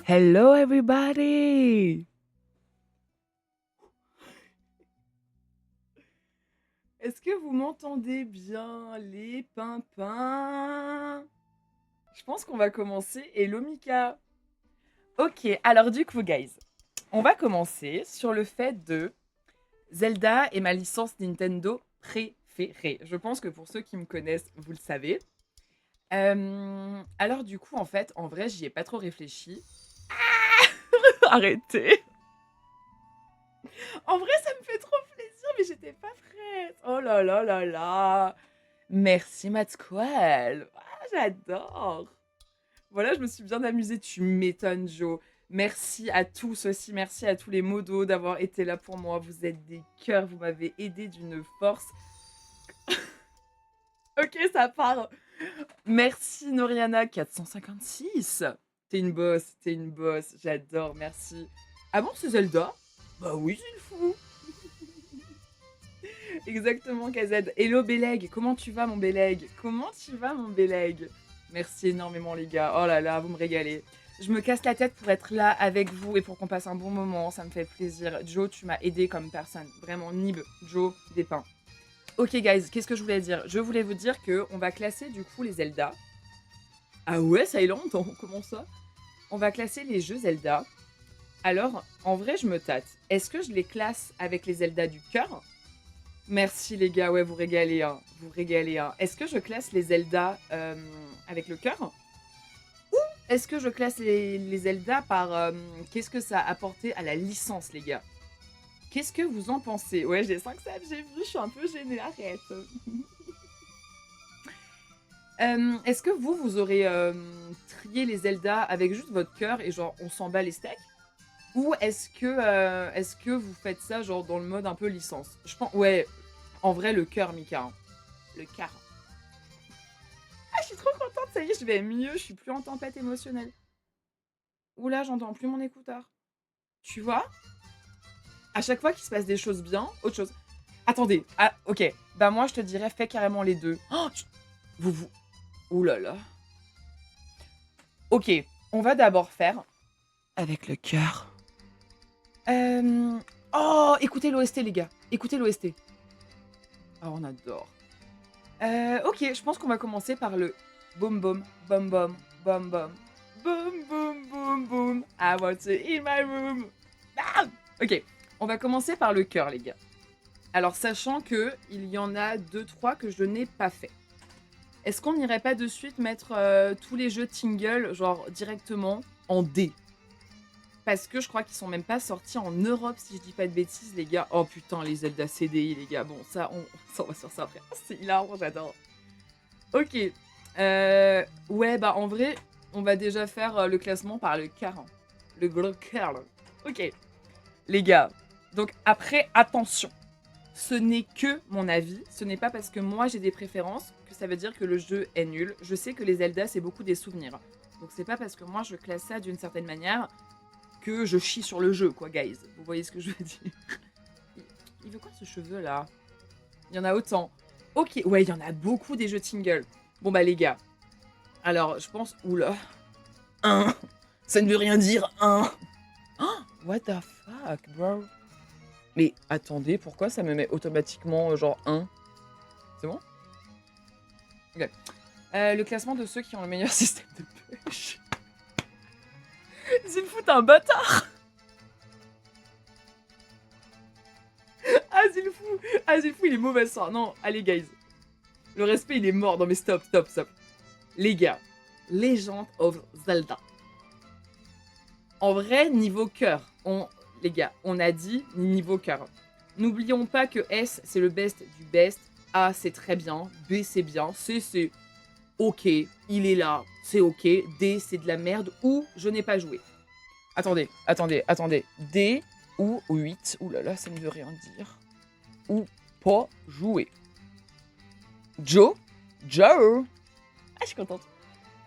Hello everybody! Est-ce que vous m'entendez bien, les pimpins? Je pense qu'on va commencer. Hello Mika! Ok, alors du coup, guys, on va commencer sur le fait de Zelda est ma licence Nintendo préférée. Je pense que pour ceux qui me connaissent, vous le savez. Alors du coup, en fait, en vrai, j'y ai pas trop réfléchi. Arrêtez! En vrai, ça me fait trop plaisir, mais j'étais pas prête. Oh là là là là. Merci Matsquale. Ah, j'adore. Voilà, je me suis bien amusée. Tu m'étonnes, Jo. Merci à tous aussi. Merci à tous les modos d'avoir été là pour moi. Vous êtes des cœurs. Vous m'avez aidé d'une force. Ok, ça part. Merci Noriana 456. T'es une boss. T'es une boss. J'adore. Merci. Ah bon, c'est Zelda? Bah oui, c'est le fou. Exactement, KZ. Hello Béleg, comment tu vas mon Béleg? Comment tu vas mon Béleg? Merci énormément les gars, oh là là, vous me régalez. Je me casse la tête pour être là avec vous et pour qu'on passe un bon moment, ça me fait plaisir. Joe, tu m'as aidé comme personne, vraiment Nib, Joe, des pains. Ok guys, qu'est-ce que je voulais dire? Je voulais vous dire que on va classer du coup les Zelda. Ah ouais, ça est longtemps, comment ça? On va classer les jeux Zelda. Alors, en vrai, je me tâte. Est-ce que je les classe avec les Zelda du cœur? Merci les gars, ouais, vous régalez, hein. Vous régalez, hein. Est-ce que je classe les Zelda avec le cœur? Ou est-ce que je classe les Zelda par qu'est-ce que ça a apporté à la licence, les gars? Qu'est-ce que vous en pensez? Ouais, j'ai 5 sables, j'ai vu, je suis un peu gênée, arrête. Est-ce que vous aurez trié les Zelda avec juste votre cœur et genre on s'en bat les steaks? Ou est-ce que vous faites ça genre dans le mode un peu licence? Je pense, ouais, en vrai, le cœur, Mika. Hein. Le cœur. Ah, je suis trop contente, ça y est, je vais mieux, je suis plus en tempête émotionnelle. Oula, j'entends plus mon écouteur. Tu vois? À chaque fois qu'il se passe des choses bien, autre chose. Attendez, ah, ok. Bah moi, je te dirais, fais carrément les deux. Oh, vous... Ouh là là. Ok, on va d'abord faire avec le cœur. Oh, écoutez l'OST, les gars. Écoutez l'OST. Oh, on adore. Ok, je pense qu'on va commencer par le boom boom, boom boom, boom boom. Boom boom boom boom. I want to in my room. Ah ok, on va commencer par le cœur, les gars. Alors, sachant que il y en a 2-3 que je n'ai pas fait. Est-ce qu'on n'irait pas de suite mettre tous les jeux Tingle, genre directement en D? Parce que je crois qu'ils sont même pas sortis en Europe, si je dis pas de bêtises, les gars. Oh putain, les Zelda CDI, les gars. Bon, ça, on va sur ça après. C'est hilarant, j'adore. Ok. Ouais, bah en vrai, on va déjà faire le classement par le quart. Hein. Le gros quart. Ok. Les gars, donc après, attention. Ce n'est que mon avis. Ce n'est pas parce que moi j'ai des préférences que ça veut dire que le jeu est nul. Je sais que les Zelda, c'est beaucoup des souvenirs. Donc c'est pas parce que moi je classe ça d'une certaine manière que je chie sur le jeu, quoi, guys. Vous voyez ce que je veux dire? Il veut quoi ce cheveu là? Il y en a autant. Ok, ouais, il y en a beaucoup des jeux Tingle. Bon bah les gars, alors je pense... Oula. Un. Ça ne veut rien dire, un. Oh, what the fuck, bro? Mais attendez, pourquoi ça me met automatiquement genre 1? C'est bon? Ok. Le classement de ceux qui ont le meilleur système de pêche. Zilfou, t'es un bâtard! Ah, Zilfou, il est mauvais sang. Non, allez, guys. Le respect, il est mort. Non, mais stop, stop, stop. Les gars, Legend of Zelda. En vrai, niveau cœur, les gars, on a dit niveau cœur. N'oublions pas que S, c'est le best du best. A, c'est très bien. B, c'est bien. C, c'est ok. Il est là. C'est ok. D, c'est de la merde. Ou je n'ai pas joué. Attendez, attendez, attendez. D ou 8. Ouh là là, ça ne veut rien dire. Ou pas joué. Joe? Joe? Ah, je suis contente.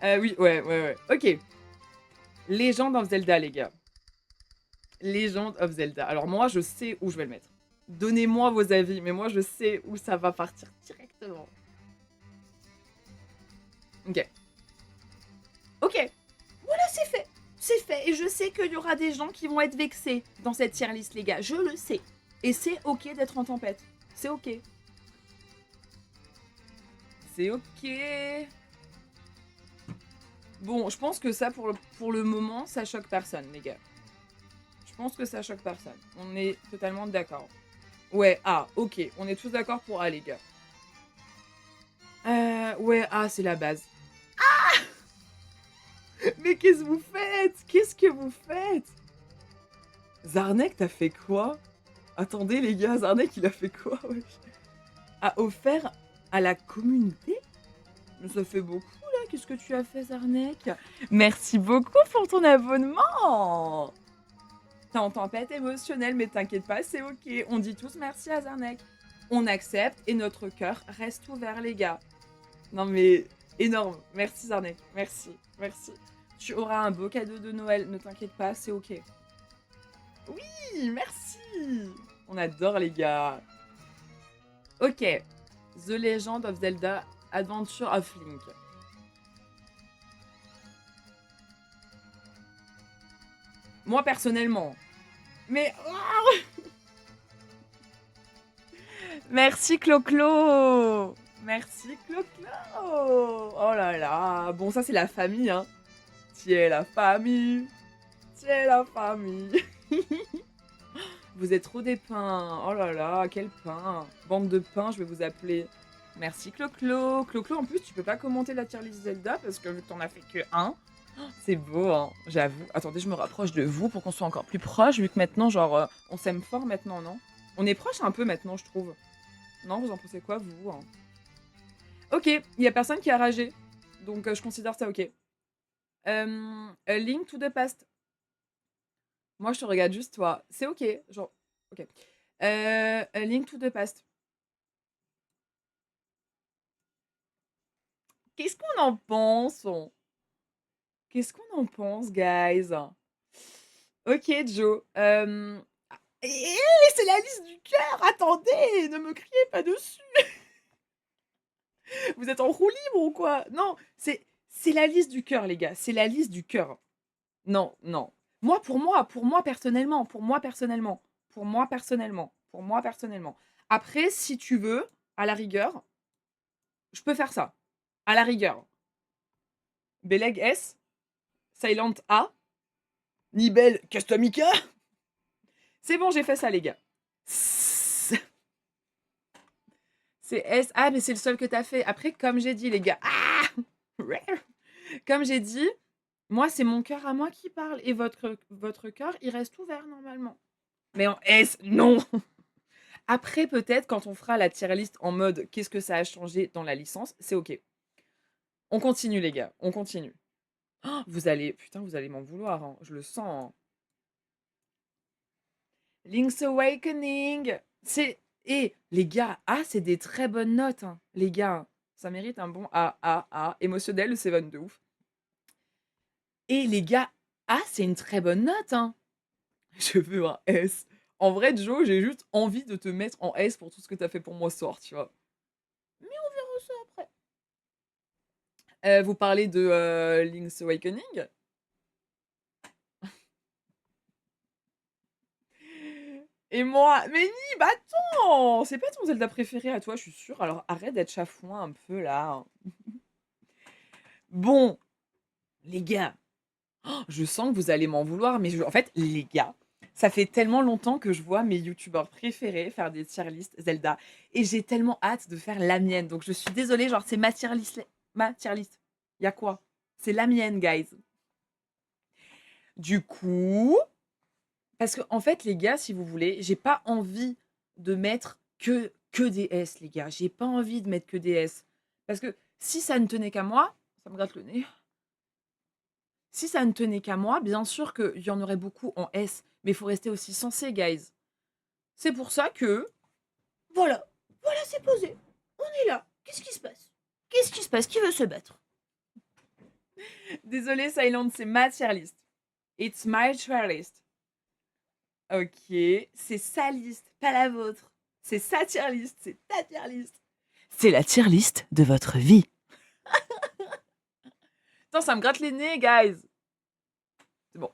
Oui, ouais. Ok. Legend of Zelda, les gars. Legend of Zelda. Alors moi, je sais où je vais le mettre. Donnez-moi vos avis, mais moi, je sais où ça va partir directement. Ok. Ok. Voilà, c'est fait. C'est fait. Et je sais qu'il y aura des gens qui vont être vexés dans cette tier list, les gars. Je le sais. Et c'est ok d'être en tempête. C'est ok. C'est ok. Bon, je pense que ça, pour le moment, ça choque personne, les gars. Je pense que ça choque personne. On est totalement d'accord. Ouais, A, ok. On est tous d'accord pour A, les gars. Ouais, A, c'est la base. Mais qu'est-ce que vous faites? Qu'est-ce que vous faites? Zarnek, t'as fait quoi? Attendez, les gars, Zarnek, il a fait quoi? Wesh, a offert à la communauté? Mais ça fait beaucoup, là. Qu'est-ce que tu as fait, Zarnek? Merci beaucoup pour ton abonnement. T'es en tempête émotionnelle, mais t'inquiète pas, c'est ok. On dit tous merci à Zarnek. On accepte et notre cœur reste ouvert, les gars. Non mais, énorme. Merci Zarnek. Merci. Merci. Tu auras un beau cadeau de Noël, ne t'inquiète pas, c'est ok. Oui, merci. On adore, les gars. Ok. The Legend of Zelda Adventure of Link. Moi, personnellement. Mais... Merci Clo-Clo. Merci Clo-Clo. Oh là là. Bon, ça, c'est la famille, hein. Tiens, la famille. Tiens, la famille. Vous êtes trop des pains. Oh là là, quel pain. Bande de pains, je vais vous appeler. Merci Clo-Clo. Clo-Clo, en plus, tu peux pas commenter la tier list Zelda parce que vu que t'en as fait que un. C'est beau, hein, j'avoue. Attendez, je me rapproche de vous pour qu'on soit encore plus proche, vu que maintenant, genre, on s'aime fort maintenant, non? On est proche un peu maintenant, je trouve. Non, vous en pensez quoi, vous, hein? Ok, il y a personne qui a ragé. Donc, je considère ça ok. A Link to the Past. Moi, je te regarde juste toi. C'est ok, genre, ok. A Link to the Past. Qu'est-ce qu'on en pense? Qu'est-ce qu'on en pense, guys? Ok, Joe. C'est la liste du cœur. Attendez, ne me criez pas dessus. Vous êtes en roue libre ou quoi? Non, c'est la liste du cœur, les gars. C'est la liste du cœur. Non, non. Moi, pour moi personnellement, pour moi personnellement, pour moi personnellement, pour moi personnellement. Après, si tu veux, à la rigueur, je peux faire ça. À la rigueur. Beleg S, Silent A, Nibel Customika. C'est bon, j'ai fait ça, les gars. C'est S. Ah, mais c'est le seul que t'as fait. Après, comme j'ai dit, les gars. Ah, comme j'ai dit, moi, c'est mon cœur à moi qui parle. Et votre cœur, il reste ouvert normalement. Mais en S, non. Après, peut-être, quand on fera la tier list en mode qu'est-ce que ça a changé dans la licence, c'est ok. On continue, les gars. On continue. Oh, vous allez m'en vouloir. Hein. Je le sens. Hein. Link's Awakening. C'est. Et les gars, ah, c'est des très bonnes notes. Hein. Les gars, ça mérite un bon A, A, A. Émotionnel, le Seven de ouf. Et les gars, A, c'est une très bonne note. Hein. Je veux un S. En vrai, Joe, j'ai juste envie de te mettre en S pour tout ce que t'as fait pour moi ce soir, tu vois. Mais on verra ça après. Vous parlez de Link's Awakening? Et moi, mais Nib, attends! C'est pas ton Zelda préféré à toi, je suis sûre. Alors arrête d'être chafouin un peu là. Bon, les gars, je sens que vous allez m'en vouloir, mais en fait, les gars, ça fait tellement longtemps que je vois mes youtubeurs préférés faire des tier list Zelda. Et j'ai tellement hâte de faire la mienne. Donc je suis désolée, genre c'est ma tier list. Ma tier list. Y a quoi? C'est la mienne, guys. Du coup, parce que en fait, les gars, si vous voulez, j'ai pas envie de mettre que des S, les gars. J'ai pas envie de mettre que des S. Parce que si ça ne tenait qu'à moi, ça me gratte le nez. Si ça ne tenait qu'à moi, bien sûr qu'il y en aurait beaucoup en S, mais il faut rester aussi sensé, guys. C'est pour ça que... Voilà, voilà, c'est posé. On est là. Qu'est-ce qui se passe? Qu'est-ce qui se passe? Qui veut se battre? Désolé, Silent, c'est ma tier list. It's my tier list. Ok, c'est sa liste, pas la vôtre. C'est sa tier list, c'est ta tier list. C'est la tier list de votre vie. Putain, ça me gratte les nez, guys. C'est bon.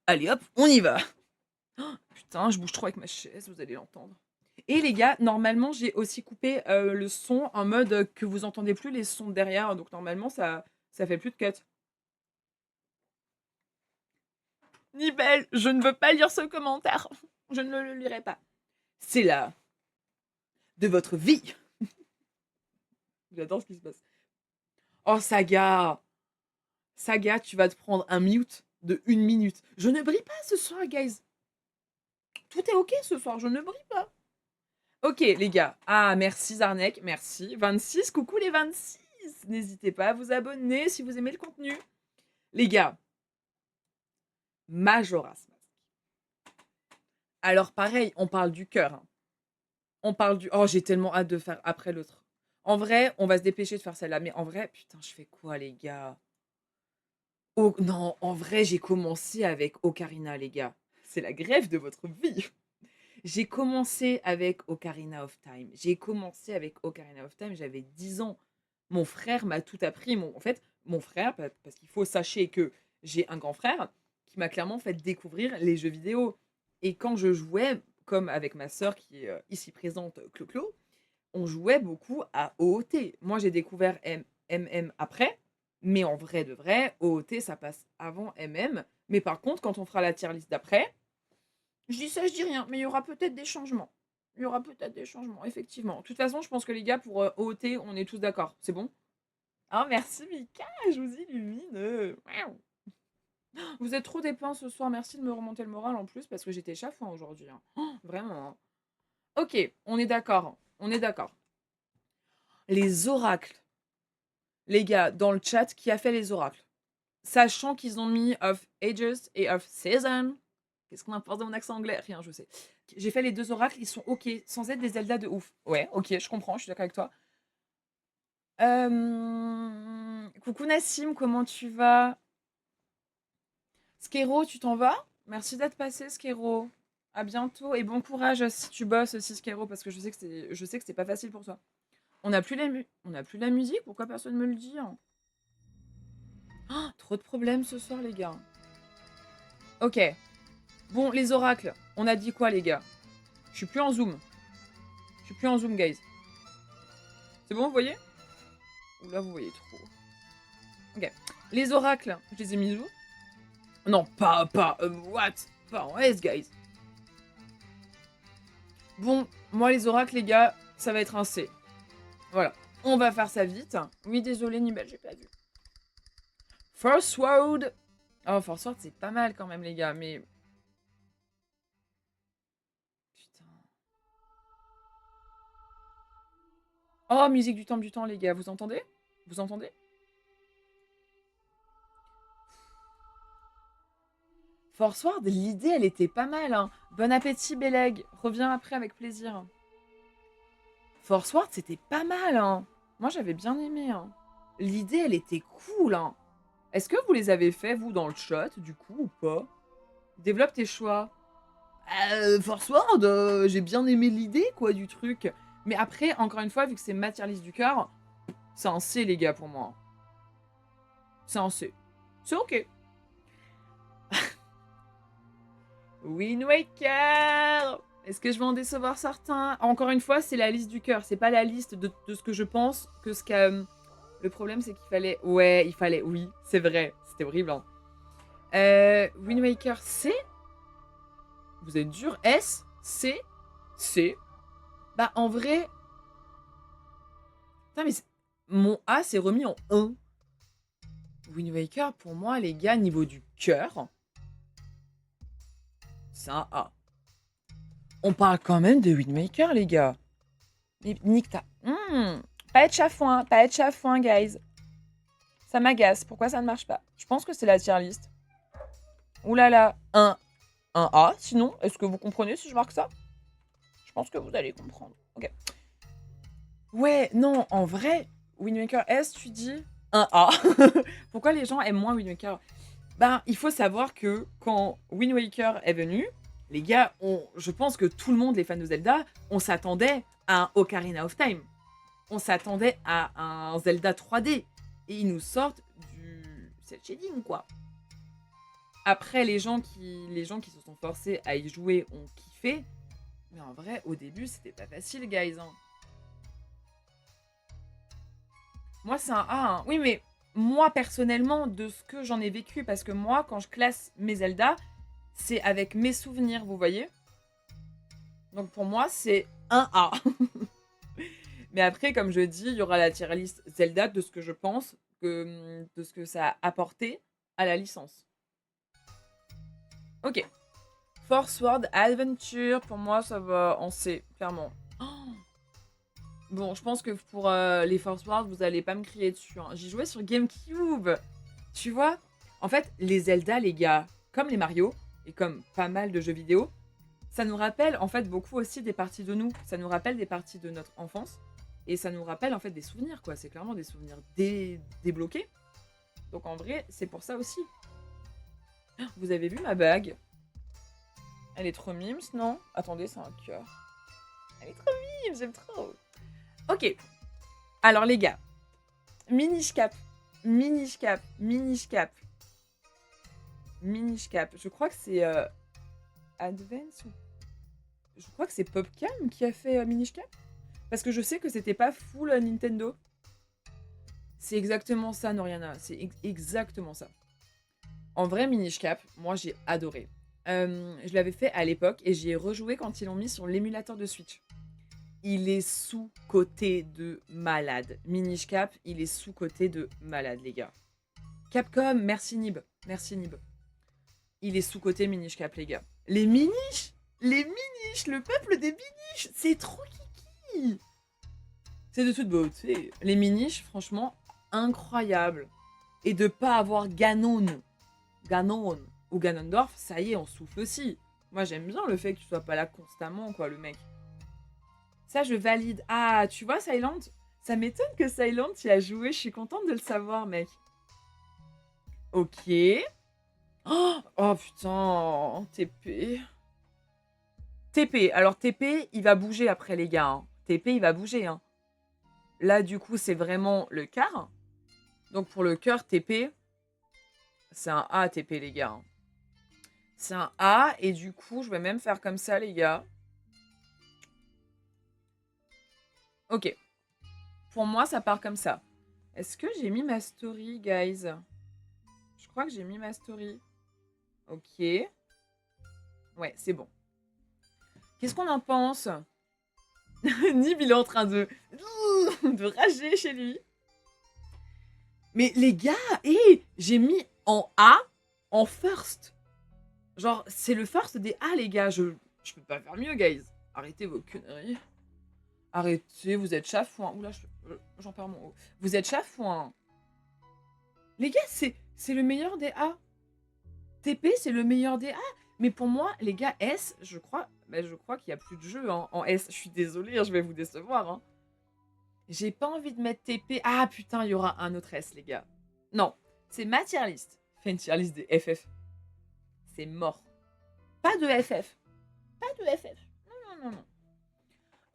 Allez, hop, on y va. Oh, putain, je bouge trop avec ma chaise, vous allez l'entendre. Et les gars, normalement, j'ai aussi coupé le son en mode que vous entendez plus les sons derrière. Donc, normalement, ça fait plus de cut. Nibel, je ne veux pas lire ce commentaire. Je ne le lirai pas. C'est là de votre vie. J'adore ce qui se passe. Oh, Saga. Saga, tu vas te prendre un mute de 1 minute. Je ne brille pas ce soir, guys. Tout est ok ce soir, je ne brille pas. Ok, les gars. Ah, merci Zarnek, merci. 26, coucou les 26. N'hésitez pas à vous abonner si vous aimez le contenu. Les gars, Majora's Mask. Alors pareil, on parle du cœur. Hein. On parle du... Oh, j'ai tellement hâte de faire après l'autre. En vrai, on va se dépêcher de faire celle-là. Mais en vrai, putain, je fais quoi, les gars? Oh, non, en vrai, j'ai commencé avec Ocarina, les gars. C'est la grève de votre vie. J'ai commencé avec Ocarina of Time. J'ai commencé avec Ocarina of Time, j'avais 10 ans. Mon frère m'a tout appris. En fait, mon frère, parce qu'il faut sachez que j'ai un grand frère, qui m'a clairement fait découvrir les jeux vidéo. Et quand je jouais, comme avec ma sœur qui est ici présente, Clo-Clo, on jouait beaucoup à OOT. Moi, j'ai découvert MM après, mais en vrai de vrai, OOT, ça passe avant MM. Mais par contre, quand on fera la tier list d'après, je dis ça, je dis rien, mais il y aura peut-être des changements. Il y aura peut-être des changements, effectivement. De toute façon, je pense que les gars, pour OOT, on est tous d'accord. C'est bon? Ah, merci Mika, je vous illumine. Vous êtes trop dépeint ce soir. Merci de me remonter le moral en plus, parce que j'étais chafouin aujourd'hui. Hein. Oh, vraiment. Hein. Ok, on est d'accord. On est d'accord. Les oracles. Les gars, dans le chat, qui a fait les oracles? Sachant qu'ils ont mis of ages et of season. Qu'est-ce qu'on importe de mon accent anglais? Rien, je sais. J'ai fait les 2 oracles, ils sont ok, sans être des Zelda de ouf. Ouais, ok, je comprends, je suis d'accord avec toi. Coucou Nassim, comment tu vas? Skero, tu t'en vas? Merci d'être passé, Skero. À bientôt et bon courage si tu bosses aussi, Skero, parce que je sais que c'est pas facile pour toi. On n'a plus, plus la musique? Pourquoi personne me le dit? Hein? Oh, trop de problèmes ce soir, les gars. Ok. Bon, les oracles. On a dit quoi, les gars? Je suis plus en zoom. Je suis plus en zoom, guys. C'est bon, vous voyez? Ou là, vous voyez trop. Ok. Les oracles, je les ai mis où? Non, pas, what? Pas en S, guys. Bon, moi, les oracles, les gars, ça va être un C. Voilà. On va faire ça vite. Oui, désolé, Nibel, j'ai pas vu. First Sword. Oh, First Sword, c'est pas mal quand même, les gars, mais... Putain. Oh, musique du temps, les gars, vous entendez? Vous entendez? Force Ward, l'idée, elle était pas mal. Hein. Bon appétit, Beleg. Reviens après avec plaisir. Force Ward, c'était pas mal. Hein. Moi, j'avais bien aimé. Hein. L'idée, elle était cool. Hein. Est-ce que vous les avez fait, vous, dans le chat, du coup, ou pas? Développe tes choix. Force Ward, j'ai bien aimé l'idée, quoi, du truc. Mais après, encore une fois, vu que c'est matière lisse du cœur, c'est un C, les gars, pour moi. C'est un C. C'est ok. Wind Waker! Est-ce que je vais en décevoir certains? Encore une fois, c'est la liste du cœur. C'est pas la liste de ce que je pense que ce qu'a... Le problème, c'est qu'il fallait... Ouais, il fallait... Oui, c'est vrai. C'était horrible. Hein. Wind Waker, C? Vous êtes dur. S? C? C? Bah, en vrai... Putain, mais mon A s'est remis en 1. Wind Waker, pour moi, les gars, niveau du cœur... C'est un A. On parle quand même de Wind Waker, les gars. Nick, t'as... Pas être chafouin, guys. Ça m'agace. Pourquoi ça ne marche pas? Je pense que c'est la tier list. Ouh là là. Un A, sinon. Est-ce que vous comprenez si je marque ça? Je pense que vous allez comprendre. Ok. Ouais, non, en vrai, Wind Waker S, tu dis un A. Pourquoi les gens aiment moins Wind Waker? Ben, il faut savoir que quand Wind Waker est venu, les gars, je pense que tout le monde, les fans de Zelda, on s'attendait à un Ocarina of Time. On s'attendait à un Zelda 3D. Et ils nous sortent cel shading, quoi. Après, les gens qui se sont forcés à y jouer ont kiffé. Mais en vrai, au début, c'était pas facile, guys. Hein. Moi, c'est un A. Hein. Oui, mais moi, personnellement, de ce que j'en ai vécu, parce que moi, quand je classe mes Zelda, c'est avec mes souvenirs, vous voyez. Donc pour moi, c'est un A. Mais après, comme je dis, il y aura la tier list Zelda de ce que je pense, de ce que ça a apporté à la licence. Ok. Force World Adventure, pour moi, ça va en C, clairement. Oh bon, je pense que pour les Force World, vous allez pas me crier dessus. Hein. J'y jouais sur GameCube. Tu vois? En fait, les Zelda, les gars, comme les Mario, et comme pas mal de jeux vidéo, ça nous rappelle en fait beaucoup aussi des parties de nous. Ça nous rappelle des parties de notre enfance. Et ça nous rappelle en fait des souvenirs, quoi. C'est clairement des souvenirs débloqués. Donc en vrai, c'est pour ça aussi. Vous avez vu ma bague? Elle est trop mimes, non? Attendez, c'est un cœur. Elle est trop mime, j'aime trop. Ok. Alors les gars. Minish Cap. Minish Cap. Minish Cap. Minish Cap. Je crois que c'est Advance ou... Je crois que c'est Popcam qui a fait Minish Cap. Parce que je sais que c'était pas full Nintendo. C'est exactement ça, Noriana. C'est exactement ça. En vrai, Minish Cap, moi j'ai adoré. Je l'avais fait à l'époque et j'y ai rejoué quand ils l'ont mis sur l'émulateur de Switch. Il est sous-coté de malade. Minish Cap, il est sous-coté de malade, les gars. Capcom, merci Nib. Merci Nib. Il est sous-coté Minish Cap, les gars. Les Minish, le peuple des Minish, c'est trop kiki. C'est de toute beauté. Les Minish, franchement, incroyable. Et de pas avoir Ganon ou Ganondorf, ça y est, on souffle aussi. Moi, j'aime bien le fait que tu sois pas là constamment, quoi, le mec. Ça, je valide. Ah, tu vois, Silent? Ça m'étonne que Silent y a joué. Je suis contente de le savoir, mec. Ok. Oh putain, TP. TP. Alors, TP, il va bouger après, les gars. Hein. TP, il va bouger. Hein. Là, du coup, c'est vraiment le quart. Donc, pour le cœur, TP, c'est un A, TP, les gars. Hein. C'est un A. Et du coup, je vais même faire comme ça, les gars. Ok. Pour moi, ça part comme ça. Est-ce que j'ai mis ma story, guys? Je crois que j'ai mis ma story. Ok. Ouais, c'est bon. Qu'est-ce qu'on en pense? Nib, il est en train de rager chez lui. Mais les gars, j'ai mis en A, en first. Genre, c'est le first des A, les gars. Je peux pas faire mieux, guys. Arrêtez vos conneries. Arrêtez, vous êtes chafouin. Oula, j'en perds mon haut. Vous êtes chafouin. Les gars, c'est le meilleur des A. TP, c'est le meilleur des A. Mais pour moi, les gars, S, je crois qu'il n'y a plus de jeu hein, en S. Je suis désolée, hein, je vais vous décevoir. Hein. J'ai pas envie de mettre TP. Ah putain, il y aura un autre S, les gars. Non, c'est ma tier list. Fais une tier list des FF. C'est mort. Pas de FF. Pas de FF. Non, non, non, non.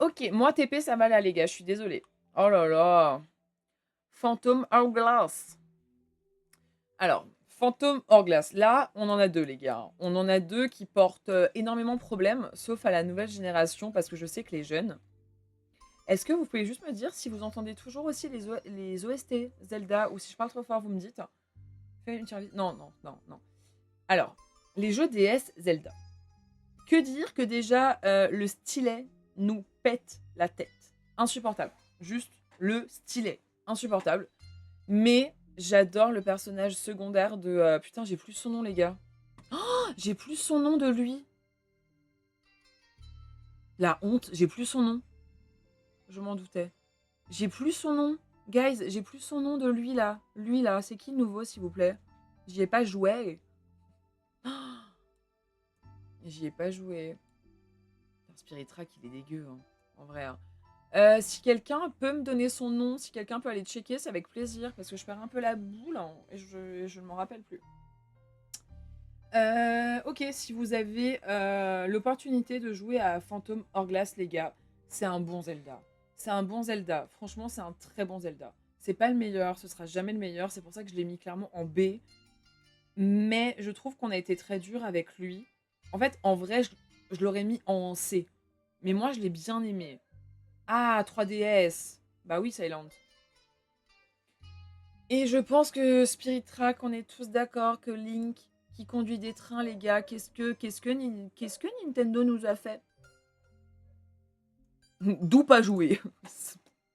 Ok, moi TP, ça va là, les gars. Je suis désolée. Oh là là. Phantom Hourglass. Alors, Phantom Hourglass. Là, on en a deux, les gars. On en a deux qui portent énormément problème, sauf à la nouvelle génération, parce que je sais que les jeunes... Est-ce que vous pouvez juste me dire si vous entendez toujours aussi les OST Zelda, ou si je parle trop fort, vous me dites. Fais une tier list. Non, non, non, non. Alors, les jeux DS Zelda. Que dire que déjà, le stylet nous pète la tête. Insupportable. Juste le stylet. Insupportable. Mais j'adore le personnage secondaire de... putain, j'ai plus son nom, les gars. Oh, j'ai plus son nom de lui. La honte, j'ai plus son nom. Je m'en doutais. J'ai plus son nom. Guys, j'ai plus son nom de lui, là. Lui, là, c'est qui le nouveau, s'il vous plaît? J'y ai pas joué. Oh, j'y ai pas joué. Spirit Track, il est dégueu, hein, en vrai. Hein. Si quelqu'un peut me donner son nom, si quelqu'un peut aller checker, c'est avec plaisir, parce que je perds un peu la boule, hein, et je ne m'en rappelle plus. Ok, si vous avez l'opportunité de jouer à Phantom Hourglass, les gars, c'est un bon Zelda. C'est un bon Zelda. Franchement, c'est un très bon Zelda. C'est pas le meilleur, ce sera jamais le meilleur. C'est pour ça que je l'ai mis clairement en B. Mais je trouve qu'on a été très dur avec lui. En fait, en vrai, je l'aurais mis en C. Mais moi, je l'ai bien aimé. Ah, 3DS. Bah oui, Silent. Et je pense que Spirit Track, on est tous d'accord que Link qui conduit des trains, les gars, qu'est-ce que Nintendo nous a fait? D'où pas jouer.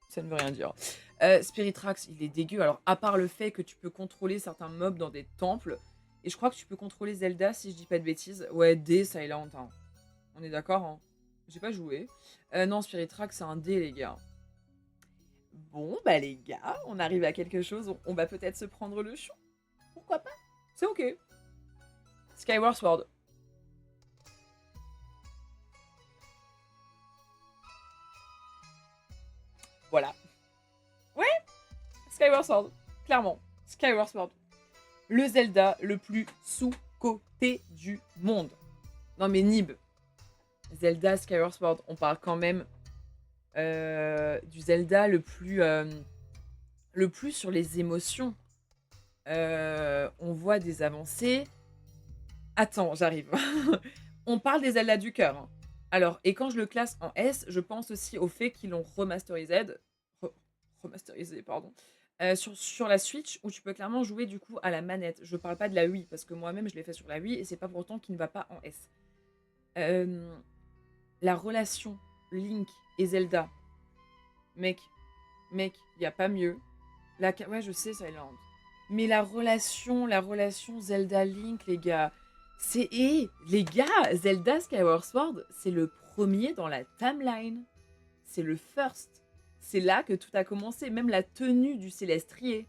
Ça ne veut rien dire. Spirit Tracks, il est dégueu. Alors, à part le fait que tu peux contrôler certains mobs dans des temples, et je crois que tu peux contrôler Zelda, si je dis pas de bêtises. Ouais, D, Silent. Hein. On est d'accord, hein. J'ai pas joué. Non, Spirit Tracks, c'est un D, les gars. Bon, bah les gars, on arrive à quelque chose. On va peut-être se prendre le chou. Pourquoi pas? C'est ok. Skyward Sword. Voilà. Ouais, Skyward Sword. Clairement. Skyward Sword. Le Zelda le plus sous-coté du monde. Non mais Nib. Zelda Skyward Sword. On parle quand même du Zelda le plus sur les émotions. On voit des avancées. Attends, j'arrive. On parle des Zelda du cœur. Hein. Alors, et quand je le classe en S, je pense aussi au fait qu'ils l'ont remasterisé, pardon, sur la Switch, où tu peux clairement jouer du coup à la manette. Je parle pas de la Wii, parce que moi-même je l'ai fait sur la Wii, et c'est pas pour autant qu'il ne va pas en S. La relation Link et Zelda, mec, il y a pas mieux. Ouais, je sais, Silent. Mais la relation Zelda-Link, les gars, les gars, Zelda Skyward Sword, c'est le premier dans la timeline. C'est le first. C'est là que tout a commencé. Même la tenue du Célestrier.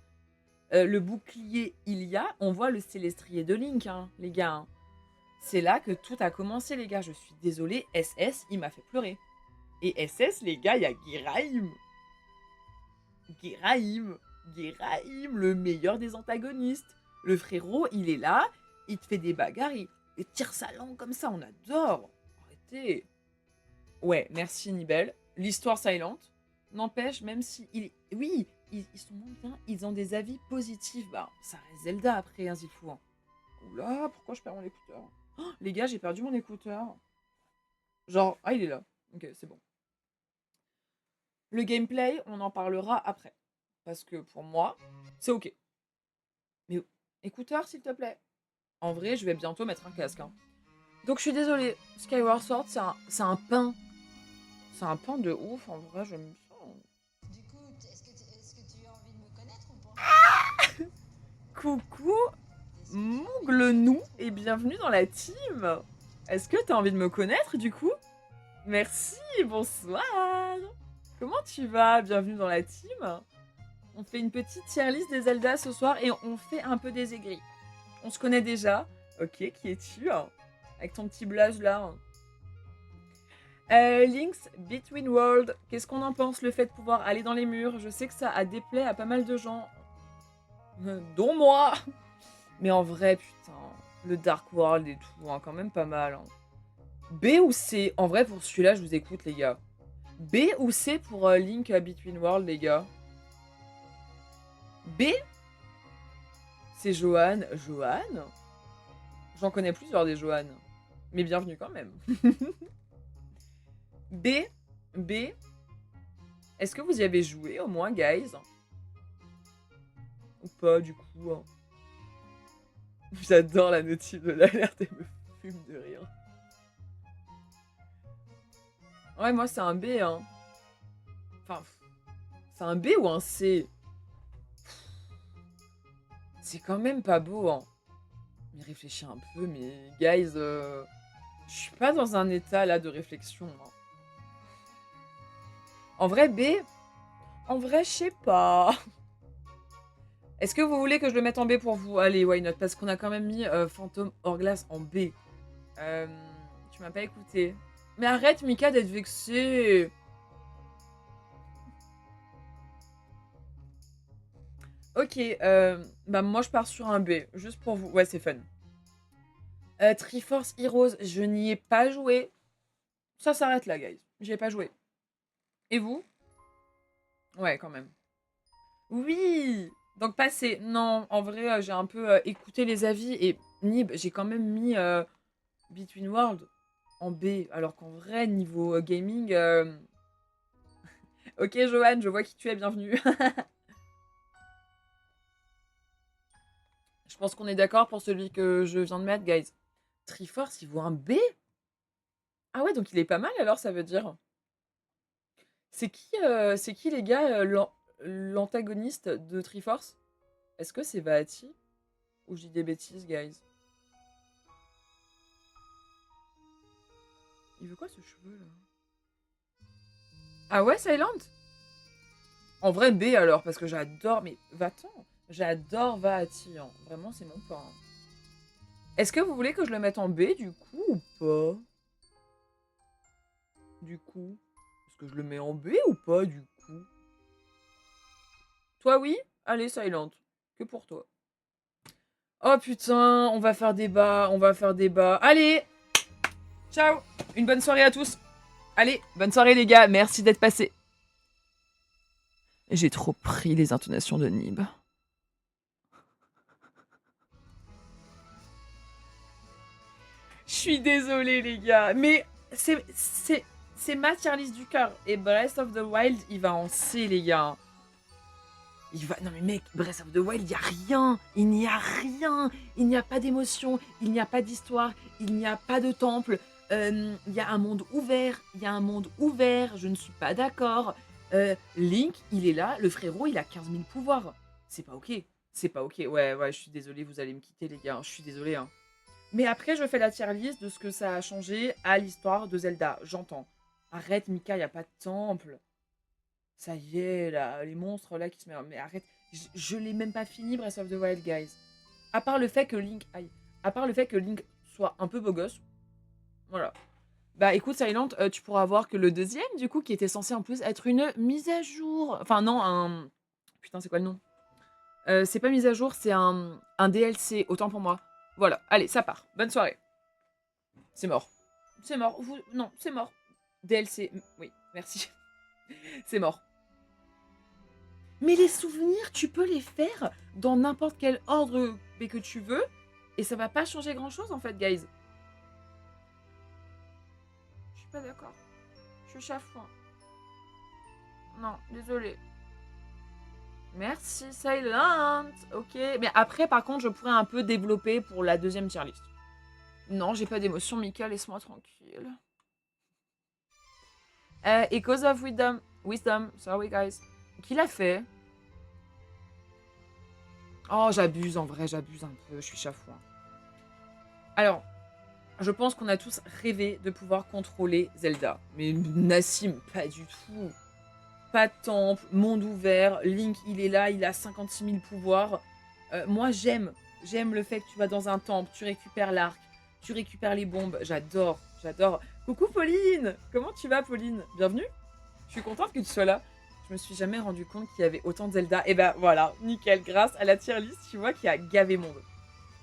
Le bouclier Ilia, on voit le Célestrier de Link, hein, les gars. Hein. C'est là que tout a commencé, les gars. Je suis désolée, SS, il m'a fait pleurer. Et SS, les gars, il y a Giraim. Giraim, le meilleur des antagonistes. Le frérot, il est là, il te fait des bagarres, il tire sa langue comme ça, on adore. Arrêtez. Ouais, merci Nibel. L'histoire Silent. N'empêche, même si... Oui, ils sont moins bien, ils ont des avis positifs. Bah, ça reste Zelda après, hein, Zifou. Hein. Oula, pourquoi je perds mon écouteur? Oh, les gars, j'ai perdu mon écouteur. Genre, ah, il est là. Ok, c'est bon. Le gameplay, on en parlera après. Parce que pour moi, c'est ok. Mais écouteur, s'il te plaît. En vrai, je vais bientôt mettre un casque. Hein. Donc, je suis désolée. Skyward Sword, c'est un pain. C'est un pain de ouf, en vrai, je me sens. Du coup, est-ce que tu as envie de me connaître ou pas? Coucou, Mouglenou, et bienvenue dans la team. Est-ce que t'as envie de me connaître, du coup? Merci, bonsoir. Comment tu vas? Bienvenue dans la team. On fait une petite tier list des Zelda ce soir et on fait un peu des aigris. On se connaît déjà. Ok, qui es-tu? Avec ton petit blaze là. Link's Between Worlds, qu'est-ce qu'on en pense, le fait de pouvoir aller dans les murs? Je sais que ça a déplaît à pas mal de gens, dont moi. Mais en vrai, putain, le Dark World et tout, hein, quand même pas mal. Hein. B ou C? En vrai, pour celui-là, je vous écoute, les gars. B ou C pour Link Between Worlds, les gars? B? C'est Johan. Johan? J'en connais plusieurs des Johan. Mais bienvenue quand même. B? B? Est-ce que vous y avez joué au moins, guys? Ou pas, du coup hein. J'adore la notif de l'alerte et me fume de rire. Ouais, moi, c'est un B, hein. Enfin, c'est un B ou un C? C'est quand même pas beau, hein. Mais réfléchis un peu, mais guys, je suis pas dans un état, là, de réflexion. Hein. En vrai, B? En vrai, je sais pas. Est-ce que vous voulez que je le mette en B pour vous? Allez, why not? Parce qu'on a quand même mis Phantom Hourglass en B. Tu m'as pas écouté. Mais arrête, Mika, d'être vexée. Ok, bah moi je pars sur un B, juste pour vous. Ouais, c'est fun. Triforce Heroes, je n'y ai pas joué. Ça s'arrête là, guys. J'y ai pas joué. Et vous? Ouais, quand même. Oui! Donc passer. Non, en vrai, j'ai un peu écouté les avis et Nib, j'ai quand même mis Between Worlds en B, alors qu'en vrai, niveau gaming... Ok, Johan, je vois qui tu es, bienvenue. Je pense qu'on est d'accord pour celui que je viens de mettre, guys. Triforce, il vaut un B? Ah ouais, donc il est pas mal alors, ça veut dire. C'est qui les gars, l'antagoniste de Triforce? Est-ce que c'est Vahati? Ou je dis des bêtises, guys? Il veut quoi ce cheveu là? Ah ouais, Silent? En vrai, B alors, parce que j'adore. Mais va-t'en! J'adore Vahati, hein. Vraiment, c'est mon pain. Est-ce que vous voulez que je le mette en B du coup ou pas? Du coup. Est-ce que je le mets en B ou pas du coup? Toi, oui? Allez, Silent. Que pour toi. Oh putain, on va faire débat, on va faire débat. Allez! Ciao! Une bonne soirée à tous! Allez, bonne soirée les gars, merci d'être passés. J'ai trop pris les intonations de Nib. Je suis désolée les gars, mais c'est ma tier list du cœur. Et Breath of the Wild, il va en C les gars. Il va... Non mais mec, Breath of the Wild, il n'y a rien. Il n'y a rien. Il n'y a pas d'émotion, il n'y a pas d'histoire, il n'y a pas de temple. Il y a un monde ouvert, il y a un monde ouvert, je ne suis pas d'accord. Link, il est là, le frérot, il a 15 000 pouvoirs. C'est pas ok. C'est pas ok. Ouais, je suis désolée, vous allez me quitter les gars. Je suis désolée, hein. Mais après, je fais la tier list de ce que ça a changé à l'histoire de Zelda. J'entends. Arrête, Mika, il n'y a pas de temple. Ça y est, là, les monstres là qui se mettent. Mais arrête, je l'ai même pas fini, Breath of the Wild, guys. À part le fait que Link. Aïe. À part le fait que Link soit un peu beau gosse. Voilà. Bah écoute, Silent, tu pourras voir que le deuxième, du coup, qui était censé en plus être une mise à jour. Enfin, non, un. Putain, c'est quoi le nom? C'est pas mise à jour, c'est un DLC, autant pour moi. Voilà, allez, ça part. Bonne soirée. C'est mort. C'est mort. Non, c'est mort. DLC. Oui, merci. C'est mort. Mais les souvenirs, tu peux les faire dans n'importe quel ordre que tu veux. Et ça va pas changer grand chose en fait, guys. Je suis pas d'accord. Je suis chafouin. Non, désolé. Merci, Silent. Ok. Mais après, par contre, je pourrais un peu développer pour la deuxième tier list. Non, j'ai pas d'émotion, Mika, laisse-moi tranquille. Echoes of Wisdom. Wisdom, sorry guys. Qui l'a fait? Oh, j'abuse en vrai, j'abuse un peu, je suis chafouin. Alors, je pense qu'on a tous rêvé de pouvoir contrôler Zelda. Mais Nassim, pas du tout. Pas de temple, monde ouvert, Link, il est là, il a 56 000 pouvoirs. Moi, j'aime le fait que tu vas dans un temple, tu récupères l'arc, tu récupères les bombes. J'adore, j'adore. Coucou Pauline! Comment tu vas, Pauline? Bienvenue. Je suis contente que tu sois là. Je me suis jamais rendu compte qu'il y avait autant de Zelda. Et ben voilà, nickel. Grâce à la tier list, tu vois qu'il y a gavé monde.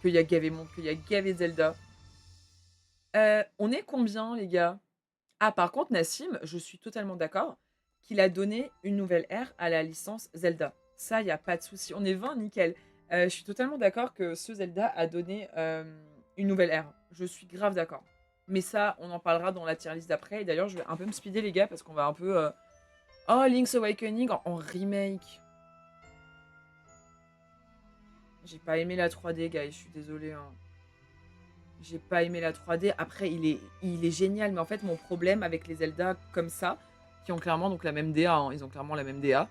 Qu'il y a gavé monde, qu'il y a gavé Zelda. On est combien, les gars? Ah, par contre, Nassim, je suis totalement d'accord qu'il a donné une nouvelle ère à la licence Zelda. Ça, il n'y a pas de souci. On est 20, nickel. Je suis totalement d'accord que ce Zelda a donné une nouvelle ère. Je suis grave d'accord. Mais ça, on en parlera dans la tier list d'après. Et d'ailleurs, je vais un peu me speeder, les gars, parce qu'on va un peu... Oh, Link's Awakening en remake. J'ai pas aimé la 3D, guys. Je suis désolée, hein. J'ai pas aimé la 3D. Après, il est génial. Mais en fait, mon problème avec les Zelda comme ça, qui ont clairement donc la même DA, hein, ils ont clairement la même DA,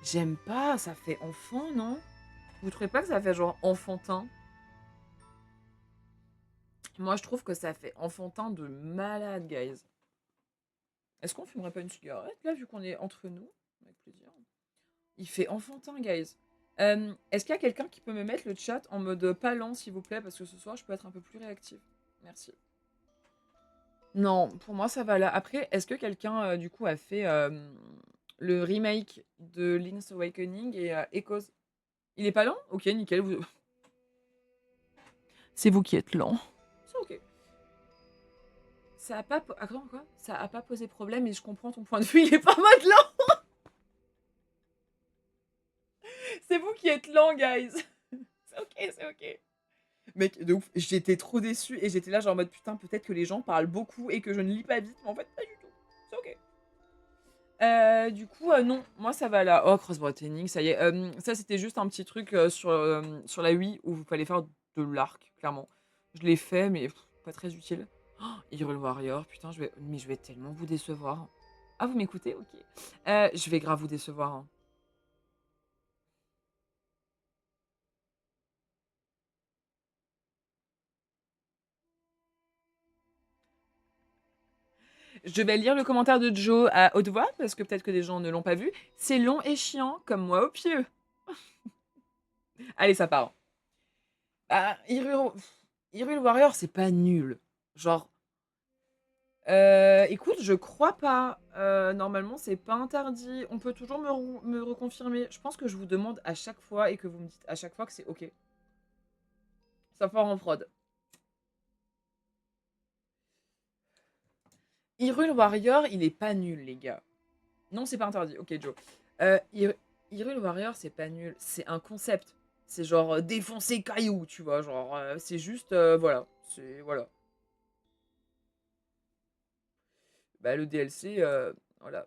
j'aime pas. Ça fait enfant, non? Vous trouvez pas que ça fait genre enfantin? Moi, je trouve que ça fait enfantin de malade, guys. Est-ce qu'on fumerait pas une cigarette, là, vu qu'on est entre nous? Avec plaisir. Il fait enfantin, guys. Est-ce qu'il y a quelqu'un qui peut me mettre le chat en mode pas lent, s'il vous plaît? Parce que ce soir, je peux être un peu plus réactive. Merci. Non, pour moi, ça va là. Après, est-ce que quelqu'un, du coup, a fait le remake de Link's Awakening et Echoes? Il est pas lent? Ok, nickel. C'est vous qui êtes lent. C'est ok. Ça a pas... Attends, quoi? Ça a pas posé problème et je comprends ton point de vue. Il est pas mode lent. C'est vous qui êtes lent, guys. C'est ok, c'est ok. Mec, de ouf, j'étais trop déçue et j'étais là genre en mode putain, peut-être que les gens parlent beaucoup et que je ne lis pas vite, mais en fait pas du tout. C'est ok. Du coup, non, moi ça va là. Oh, crossbow training, ça y est. Ça c'était juste un petit truc sur la Wii où il fallait faire de l'arc, clairement. Je l'ai fait, mais pas très utile. Oh, Hyrule Warrior, putain, mais je vais tellement vous décevoir. Ah, vous m'écoutez? Ok. Je vais grave vous décevoir, hein. Je vais lire le commentaire de Joe à haute voix, parce que peut-être que des gens ne l'ont pas vu. C'est long et chiant, comme moi au pieu. Allez, ça part. Ah, Hyrule Warrior, c'est pas nul. Genre, écoute, je crois pas. Normalement, c'est pas interdit. On peut toujours me reconfirmer. Je pense que je vous demande à chaque fois et que vous me dites à chaque fois que c'est ok. Ça part en prod. Hyrule Warrior, il est pas nul, les gars. Non, c'est pas interdit. Ok, Joe. Hyrule Warrior, c'est pas nul. C'est un concept. C'est genre défoncer caillou, tu vois. Genre, c'est juste. Voilà. C'est. Voilà. Bah, le DLC, voilà.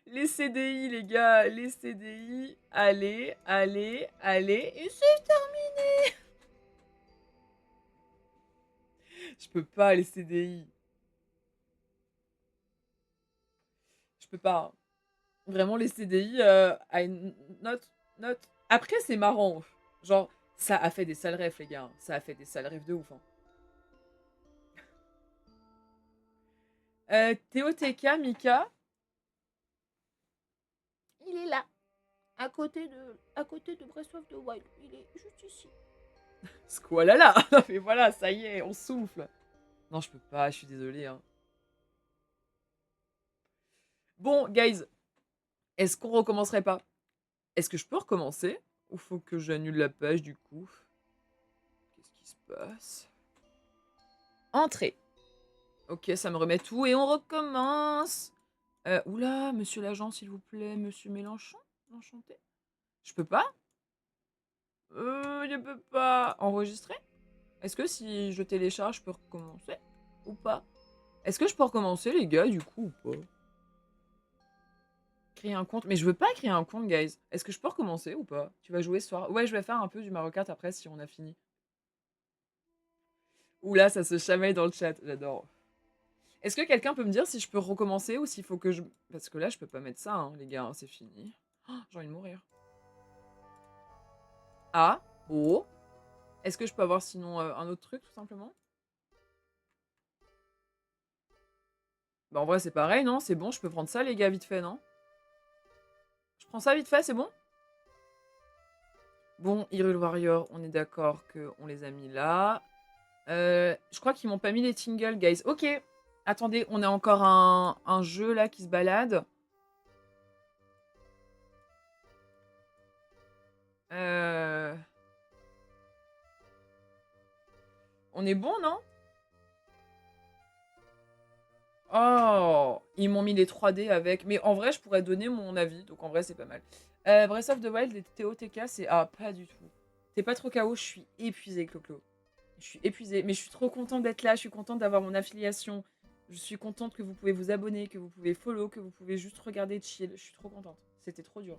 Les CDI, les gars, les CDI. Allez, allez, allez. Et c'est terminé. Je peux pas, les CDI. Je peux pas. Vraiment, les CDI, note, note. Après, c'est marrant. Genre, ça a fait des sales refs, les gars. Ça a fait des sales refs de ouf. Hein. TOTK, Mika. Il est là. À côté de Breath of the Wild. Il est juste ici. Squalala. Mais voilà, ça y est, on souffle. Non, je peux pas, je suis désolée. Hein. Bon, guys, est-ce qu'on recommencerait pas? Est-ce que je peux recommencer? Ou faut que j'annule la page du coup? Qu'est-ce qui se passe? Entrée. Ok, ça me remet tout et on recommence. Oula, monsieur l'agent, s'il vous plaît, monsieur Mélenchon, enchanté. Je peux pas? Je peux pas enregistrer? Est-ce que si je télécharge, je peux recommencer? Ou pas? Est-ce que je peux recommencer, les gars, du coup, ou pas? Créer un compte. Mais je veux pas créer un compte, guys. Est-ce que je peux recommencer ou pas? Tu vas jouer ce soir? Ouais, je vais faire un peu du Mario Kart après si on a fini. Oula, ça se chamaille dans le chat. J'adore. Est-ce que quelqu'un peut me dire si je peux recommencer ou s'il faut que je... Parce que là, je peux pas mettre ça, hein, les gars. Hein, c'est fini. Oh, j'ai envie de mourir. Ah. Oh. Est-ce que je peux avoir sinon un autre truc, tout simplement? Bah en vrai, c'est pareil, non? C'est bon, je peux prendre ça, les gars, vite fait, non? Je prends ça vite fait, c'est bon? Bon, Hyrule Warrior, on est d'accord qu'on les a mis là. Je crois qu'ils m'ont pas mis les tingles, guys. Ok. Attendez, on a encore un jeu là qui se balade. On est bon, non? Oh, ils m'ont mis les 3D avec. Mais en vrai, je pourrais donner mon avis. Donc en vrai, c'est pas mal. Breath of the Wild et TOTK, c'est... Ah, pas du tout. T'es pas trop KO, je suis épuisée, Clo-Clo. Je suis épuisée. Mais je suis trop contente d'être là. Je suis contente d'avoir mon affiliation. Je suis contente que vous pouvez vous abonner, que vous pouvez follow, que vous pouvez juste regarder chill. Je suis trop contente. C'était trop dur.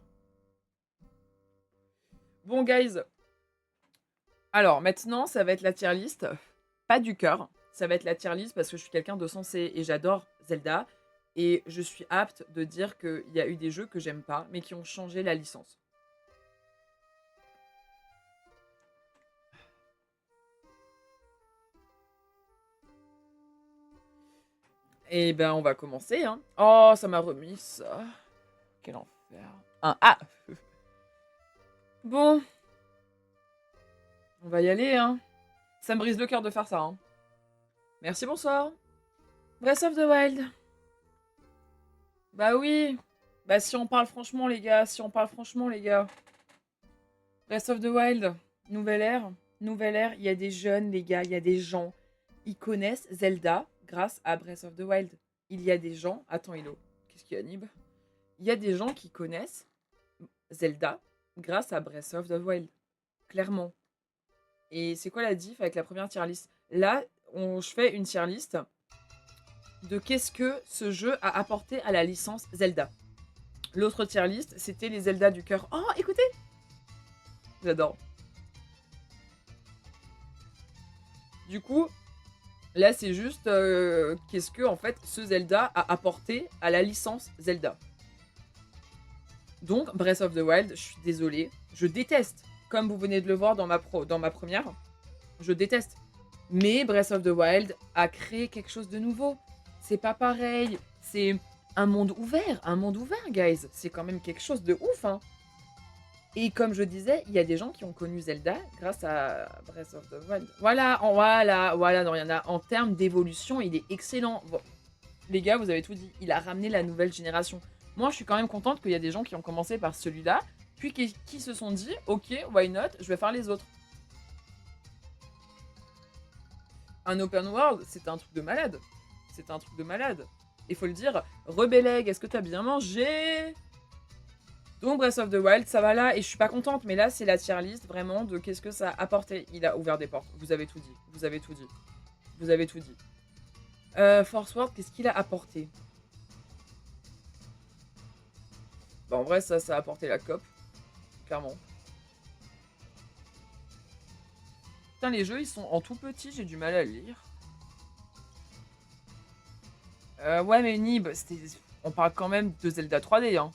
Bon, guys. Alors, maintenant, ça va être la tier list. Pas du cœur. Ça va être la tier list parce que je suis quelqu'un de sensé et j'adore Zelda. Et je suis apte de dire qu'il y a eu des jeux que j'aime pas, mais qui ont changé la licence. Et ben, on va commencer. Hein. Oh, ça m'a remis ça. Quel enfer. Un A. Bon. On va y aller, hein. Ça me brise le cœur de faire ça, hein. Merci, bonsoir. Breath of the Wild. Bah oui. Bah si on parle franchement, les gars. Si on parle franchement, les gars. Breath of the Wild. Nouvelle ère. Nouvelle ère. Il y a des jeunes, les gars. Il y a des gens. Ils connaissent Zelda grâce à Breath of the Wild. Il y a des gens... Attends, Hello. Qu'est-ce qu'il y a, Nib? Il y a des gens qui connaissent Zelda grâce à Breath of the Wild. Clairement. Et c'est quoi la diff avec la première tier list? Là, je fais une tier list de qu'est-ce que ce jeu a apporté à la licence Zelda. L'autre tier list, c'était les Zelda du cœur. Oh, écoutez! J'adore. Du coup, là, c'est juste qu'est-ce que, en fait, ce Zelda a apporté à la licence Zelda. Donc, Breath of the Wild, je suis désolée, je déteste. Comme vous venez de le voir dans ma première, je déteste. Mais Breath of the Wild a créé quelque chose de nouveau. C'est pas pareil. C'est un monde ouvert, guys. C'est quand même quelque chose de ouf, hein. Et comme je disais, il y a des gens qui ont connu Zelda grâce à Breath of the Wild. Voilà, non, il y en a. En termes d'évolution, il est excellent. Bon, les gars, vous avez tout dit. Il a ramené la nouvelle génération. Moi, je suis quand même contente qu'il y a des gens qui ont commencé par celui-là, puis qui se sont dit, ok, why not, je vais faire les autres. Un open world, c'est un truc de malade. C'est un truc de malade. Il faut le dire, Rebelleg, est-ce que t'as bien mangé? Donc Breath of the Wild, ça va là, et je suis pas contente, mais là, c'est la tier list, vraiment, de qu'est-ce que ça a apporté. Il a ouvert des portes, vous avez tout dit, vous avez tout dit. Vous avez tout dit. Force World, qu'est-ce qu'il a apporté? Bah, en vrai, ça a apporté la COP, clairement. Putain, les jeux, ils sont en tout petit, j'ai du mal à lire. Ouais, mais Nib, on parle quand même de Zelda 3D, hein.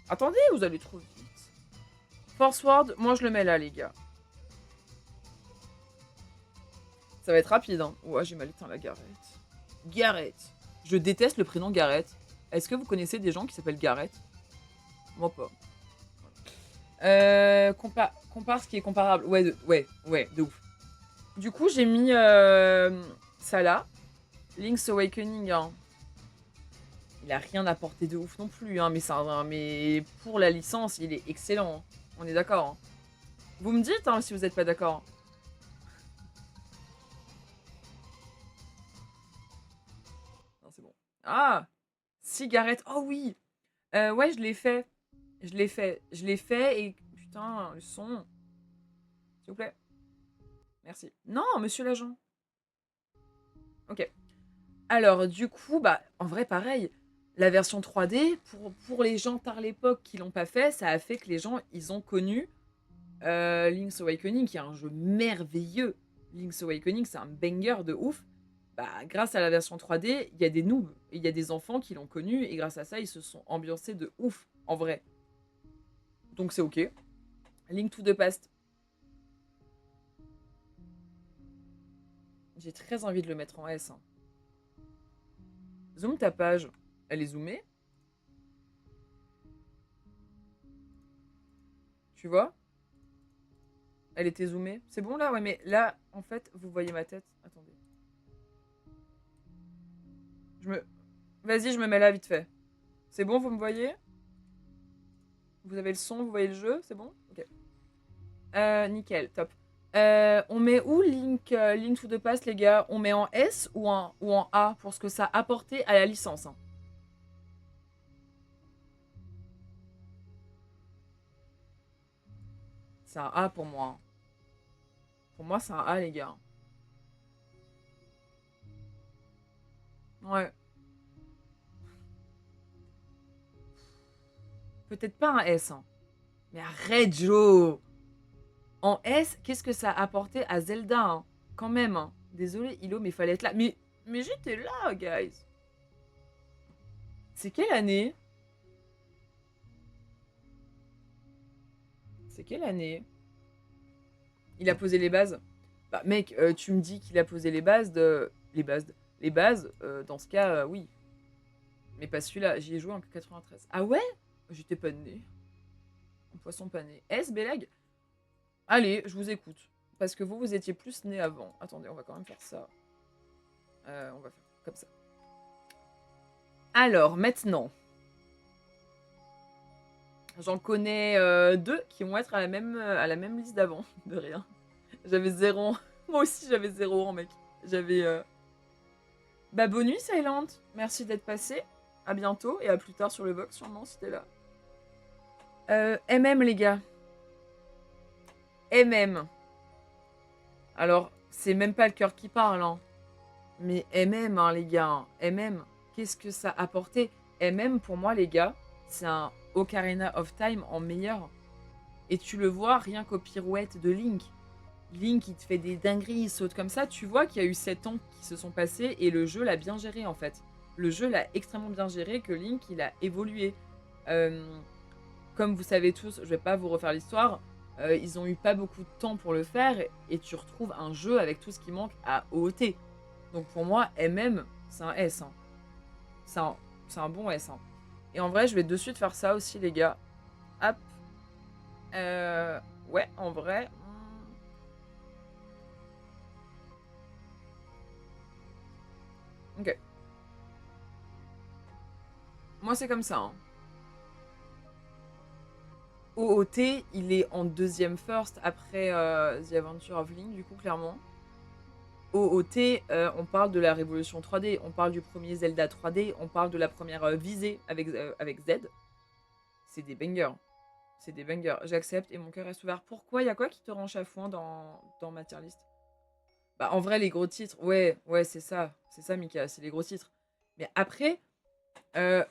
Attendez, vous allez trop vite. Force World, moi je le mets là, les gars. Ça va être rapide, hein. Ouais, j'ai mal éteint la Gareth. Gareth. Je déteste le prénom Gareth. Est-ce que vous connaissez des gens qui s'appellent Gareth? Moi pas. Compare ce qui est comparable. Ouais, de ouf. Du coup, j'ai mis ça là. Link's Awakening, hein. Il a rien apporté de ouf non plus, hein, mais pour la licence, il est excellent. Hein. On est d'accord. Hein. Vous me dites hein, si vous n'êtes pas d'accord. Non, c'est bon. Ah, cigarette. Oh oui. Ouais, je l'ai fait. Je l'ai fait et putain, le son. S'il vous plaît. Merci. Non, monsieur l'agent. Ok. Alors, du coup, bah, en vrai, pareil. La version 3D, pour les gens tard l'époque qui l'ont pas fait, ça a fait que les gens, ils ont connu Link's Awakening, qui est un jeu merveilleux. Link's Awakening, c'est un banger de ouf. Bah, grâce à la version 3D, il y a des noobs, il y a des enfants qui l'ont connu, et grâce à ça, ils se sont ambiancés de ouf, en vrai. Donc c'est ok. Link to the Past. J'ai très envie de le mettre en S. Hein. Zoom ta page. Elle est zoomée? Tu vois? Elle était zoomée. C'est bon là? Ouais, mais là, en fait, vous voyez ma tête. Attendez. Vas-y, je me mets là vite fait. C'est bon, vous me voyez? Vous avez le son, vous voyez le jeu? C'est bon? Ok. Nickel, top. On met où Link to the Past, les gars? On met en S ou en A pour ce que ça a apporté à la licence hein. C'est un A pour moi. Pour moi, c'est un A, les gars. Ouais. Peut-être pas un S. Hein. Mais arrête, Joe! En S, qu'est-ce que ça a apporté à Zelda hein? Quand même. Hein. Désolé, Hilo, mais fallait être là. Mais j'étais là, guys. C'est quelle année? C'est quelle année? Il a posé les bases. Bah, mec, tu me dis qu'il a posé les bases de. Les bases, dans ce cas, oui. Mais pas celui-là, j'y ai joué en 93. Ah ouais? J'étais pas né. Un poisson pas né. S, Bélag? Allez, je vous écoute. Parce que vous étiez plus né avant. Attendez, on va quand même faire ça. On va faire comme ça. Alors, maintenant. J'en connais deux qui vont être à la même liste d'avant. De rien. J'avais 0. Moi aussi, j'avais 0 en mec. J'avais... Bah, bonne nuit, Silent. Merci d'être passé. À bientôt et à plus tard sur le box, sûrement, si t'es là. MM, les gars. MM. Alors, c'est même pas le cœur qui parle, hein. Mais MM, hein, les gars. Hein. MM, qu'est-ce que ça a apporté? MM, pour moi, les gars, c'est un Ocarina of Time en meilleur. Et tu le vois rien qu'aux pirouettes de Link. Link, il te fait des dingueries, il saute comme ça. Tu vois qu'il y a eu 7 ans qui se sont passés et le jeu l'a bien géré, en fait. Le jeu l'a extrêmement bien géré, que Link, il a évolué. Comme vous savez tous, je vais pas vous refaire l'histoire, ils ont eu pas beaucoup de temps pour le faire et tu retrouves un jeu avec tout ce qui manque à OOT. Donc pour moi, MM, c'est un S. Hein. C'est un bon S. Hein. Et en vrai, je vais de suite faire ça aussi, les gars. Hop. Ouais, en vrai. Ok. Moi, c'est comme ça. Hein. OOT, il est en deuxième first après The Adventure of Link, du coup, clairement. OOT, on parle de la révolution 3D, on parle du premier Zelda 3D, on parle de la première visée avec Z. C'est des bangers. C'est des bangers. J'accepte et mon cœur reste ouvert. Pourquoi? Y a quoi qui te rend chafouin dans ma tier list? Bah, en vrai, les gros titres, ouais, c'est ça. C'est ça, Mika, c'est les gros titres. Mais après,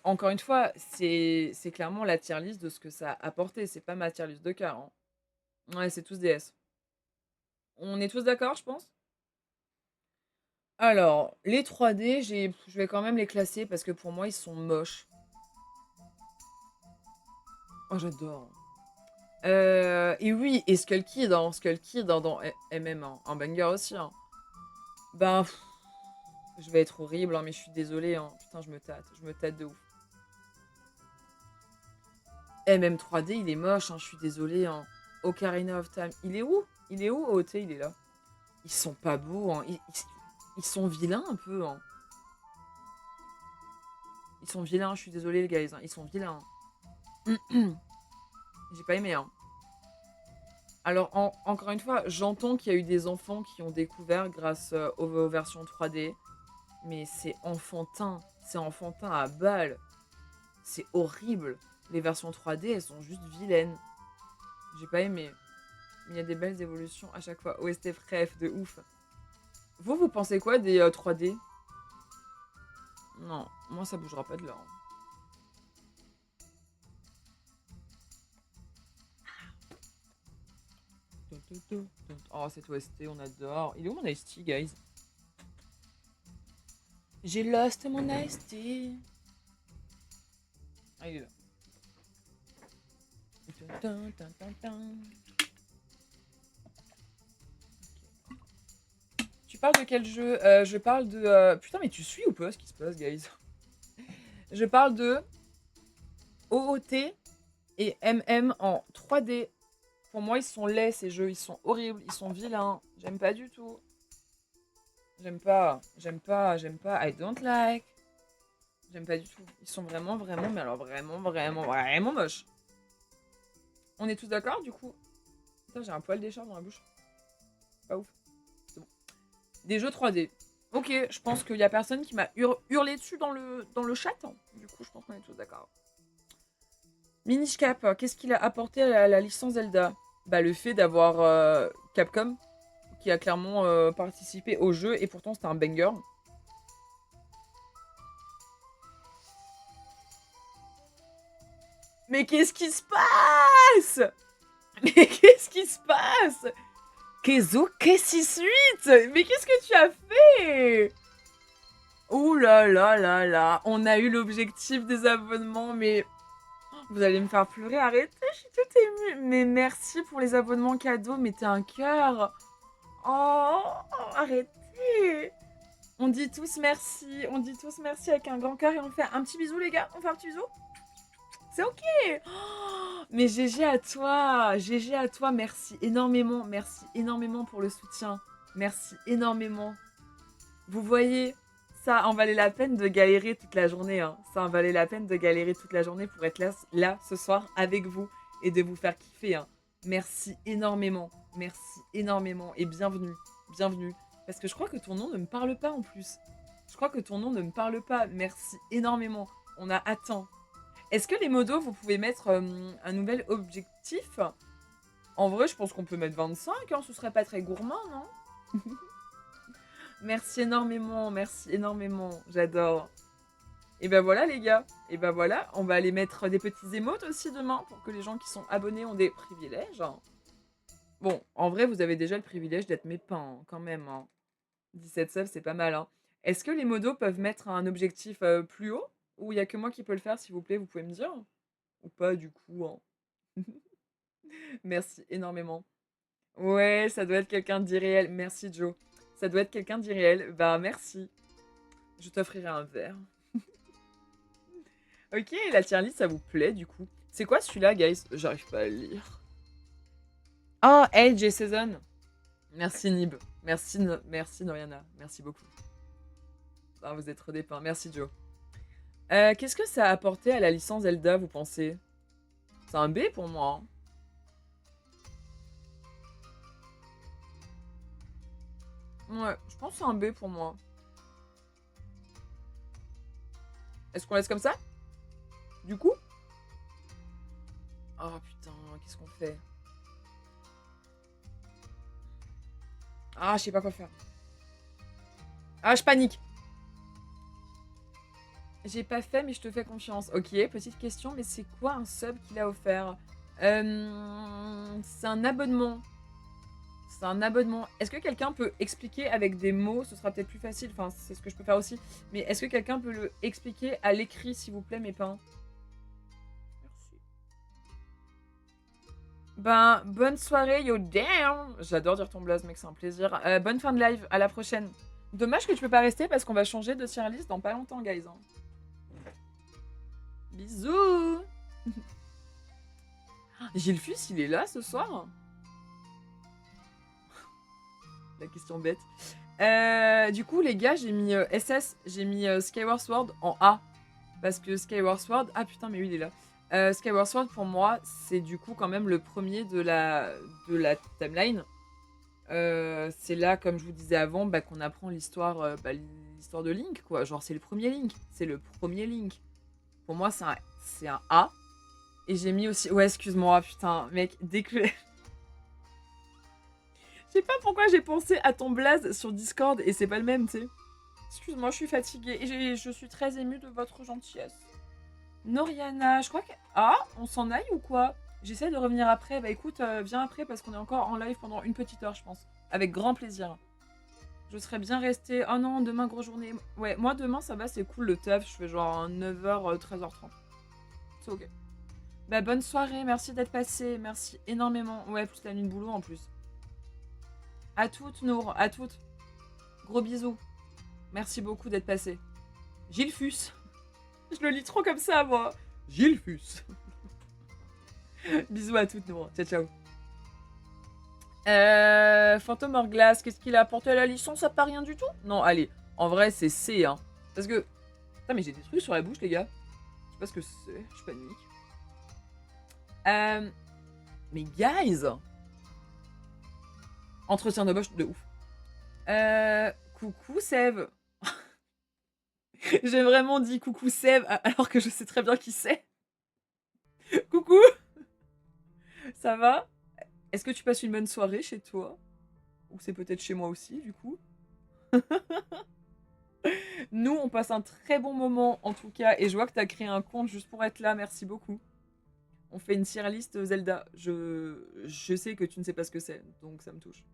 encore une fois, c'est clairement la tier list de ce que ça a apporté. C'est pas ma tier list de cœur. Hein. Ouais, c'est tous des S. On est tous d'accord, je pense? Alors, les 3D, je vais quand même les classer parce que pour moi, ils sont moches. Oh, j'adore. Et oui, et Skull Kid, hein, dans MM, hein, un banger aussi. Hein. Ben, je vais être horrible, hein, mais je suis désolée. Hein. Putain, je me tâte de ouf. MM 3D, il est moche, hein, je suis désolée. Hein. Ocarina of Time, il est où? Il est où, OT, il est là. Ils sont pas beaux, hein. Ils sont vilains un peu. Hein. Ils sont vilains, je suis désolée, les gars. Hein. Ils sont vilains. J'ai pas aimé, hein. Alors, encore une fois, j'entends qu'il y a eu des enfants qui ont découvert grâce aux versions 3D, mais c'est enfantin à balle. C'est horrible. Les versions 3D, elles sont juste vilaines. J'ai pas aimé. Mais il y a des belles évolutions à chaque fois. OST fref, de ouf. Vous pensez quoi des 3D? Non, moi ça bougera pas de là. Hein. Oh, cet OST, on adore. Il est où mon Ice Tea, guys? J'ai lost mon Ice Tea. Ah, il est là. Tu parles de quel jeu? Je parle de... Putain, mais tu suis ou pas ce qui se passe, guys? Je parle de OOT et MM en 3D. Pour moi, ils sont laids, ces jeux. Ils sont horribles, ils sont vilains. J'aime pas du tout. J'aime pas. I don't like. J'aime pas du tout. Ils sont vraiment, mais alors vraiment moches. On est tous d'accord, du coup? Putain, j'ai un poil d'écharpe dans la bouche. Pas ouf. C'est bon. Des jeux 3D. Ok, je pense qu'il y a personne qui m'a hurlé dessus dans le chat. Hein. Du coup, je pense qu'on est tous d'accord. Minish Cap, qu'est-ce qu'il a apporté à la licence Zelda? Bah, le fait d'avoir Capcom qui a clairement participé au jeu et pourtant c'était un banger. Mais qu'est-ce qui se passe? Mais qu'est-ce qui se passe? Kezo, qu'est-ce suite? Mais qu'est-ce que tu as fait? Ouh là là là là, on a eu l'objectif des abonnements, mais vous allez me faire pleurer, arrêtez, je suis toute émue. Mais merci pour les abonnements cadeaux, mettez un cœur. Oh, arrêtez. On dit tous merci avec un grand cœur et on fait un petit bisou, les gars. On fait un petit bisou. C'est ok. Oh, mais GG à toi, merci énormément pour le soutien. Merci énormément. Vous voyez, ça en valait la peine de galérer toute la journée. Hein. Ça en valait la peine de galérer toute la journée pour être là ce soir avec vous et de vous faire kiffer. Hein. Merci énormément et bienvenue. Parce que je crois que ton nom ne me parle pas en plus. Merci énormément. On a atteint Est-ce que les modos, vous pouvez mettre un nouvel objectif? En vrai, je pense qu'on peut mettre 25, hein, ce serait pas très gourmand, non? Merci énormément, j'adore. Et ben voilà les gars, et ben voilà, on va aller mettre des petits émotes aussi demain pour que les gens qui sont abonnés ont des privilèges. Bon, en vrai, vous avez déjà le privilège d'être mes pains, hein, quand même. Hein. 17 subs, c'est pas mal. Hein. Est-ce que les modos peuvent mettre un objectif plus haut? Ou il y a que moi qui peux le faire, s'il vous plaît, vous pouvez me dire? Ou pas, du coup. Hein. Merci énormément. Ouais, ça doit être quelqu'un d'irréel. Merci, Joe. Ça doit être quelqu'un d'irréel. Bah, merci. Je t'offrirai un verre. Ok, la tier list, ça vous plaît, du coup. C'est quoi celui-là, guys? J'arrive pas à le lire. Oh, Age et Season. Merci, Nib. Merci, Noriana. Merci beaucoup. Ah, vous êtes trop des pains. Merci, Joe. Qu'est-ce que ça a apporté à la licence Zelda, vous pensez? C'est un B pour moi. Hein. Ouais, je pense que c'est un B pour moi. Est-ce qu'on laisse comme ça? Du coup? Oh putain, qu'est-ce qu'on fait? Ah, je sais pas quoi faire. Ah, je panique. J'ai pas fait, mais je te fais confiance. Ok, petite question, mais c'est quoi un sub qu'il a offert? C'est un abonnement. C'est un abonnement. Est-ce que quelqu'un peut expliquer avec des mots? Ce sera peut-être plus facile. Enfin, c'est ce que je peux faire aussi. Mais est-ce que quelqu'un peut le expliquer à l'écrit, s'il vous plaît, mes pains? Merci. Ben, bonne soirée, yo damn! J'adore dire ton blaze, mec, c'est un plaisir. Bonne fin de live, à la prochaine. Dommage que tu peux pas rester parce qu'on va changer de tier list dans pas longtemps, guys. Hein. Bisous! Gilfus, il est là ce soir? La question bête. Du coup, les gars, j'ai mis SS, j'ai mis Skyward Sword en A. Parce que Skyward Sword... Ah putain, mais oui, il est là. Skyward Sword, pour moi, c'est du coup quand même le premier de la timeline. C'est là, comme je vous disais avant, bah, qu'on apprend l'histoire l'histoire de Link, quoi. Genre, c'est le premier Link. C'est le premier Link. Pour moi, c'est un A. Et j'ai mis aussi... Ouais, excuse-moi, putain, mec, dès que... Je sais pas pourquoi j'ai pensé à ton blaze sur Discord et c'est pas le même, tu sais. Excuse-moi, je suis fatiguée et je suis très émue de votre gentillesse. Noriana, je crois que... Ah, on s'en aille ou quoi? J'essaie de revenir après. Bah écoute, viens après parce qu'on est encore en live pendant une petite heure, je pense. Avec grand plaisir. Je serais bien restée... Oh non, demain, grosse journée. Ouais, moi, demain, ça va, c'est cool, le taf. Je fais genre 9h, 13h30. C'est ok. Bah bonne soirée, merci d'être passé. Merci énormément. Ouais, plus la nuit de boulot en plus. À toutes, Nour, à toutes. Gros bisous. Merci beaucoup d'être passé. Gilfus. Je le lis trop comme ça, moi. Gilfus. Bisous à toutes, Nour. Ciao, ciao. Phantom Hourglass, qu'est-ce qu'il a apporté à la licence? Ça pas rien du tout? Non, allez. En vrai, c'est C, hein. Parce que... Putain, mais j'ai des trucs sur la bouche, les gars. Je sais pas ce que c'est. Je panique. Mais guys... Entretien de boche de ouf. Coucou, Sève. J'ai vraiment dit coucou, Sève, alors que je sais très bien qui c'est. Coucou. Ça va? Est-ce que tu passes une bonne soirée chez toi? Ou c'est peut-être chez moi aussi, du coup? Nous, on passe un très bon moment, en tout cas. Et je vois que tu as créé un compte juste pour être là. Merci beaucoup. On fait une tier list Zelda. Je sais que tu ne sais pas ce que c'est, donc ça me touche.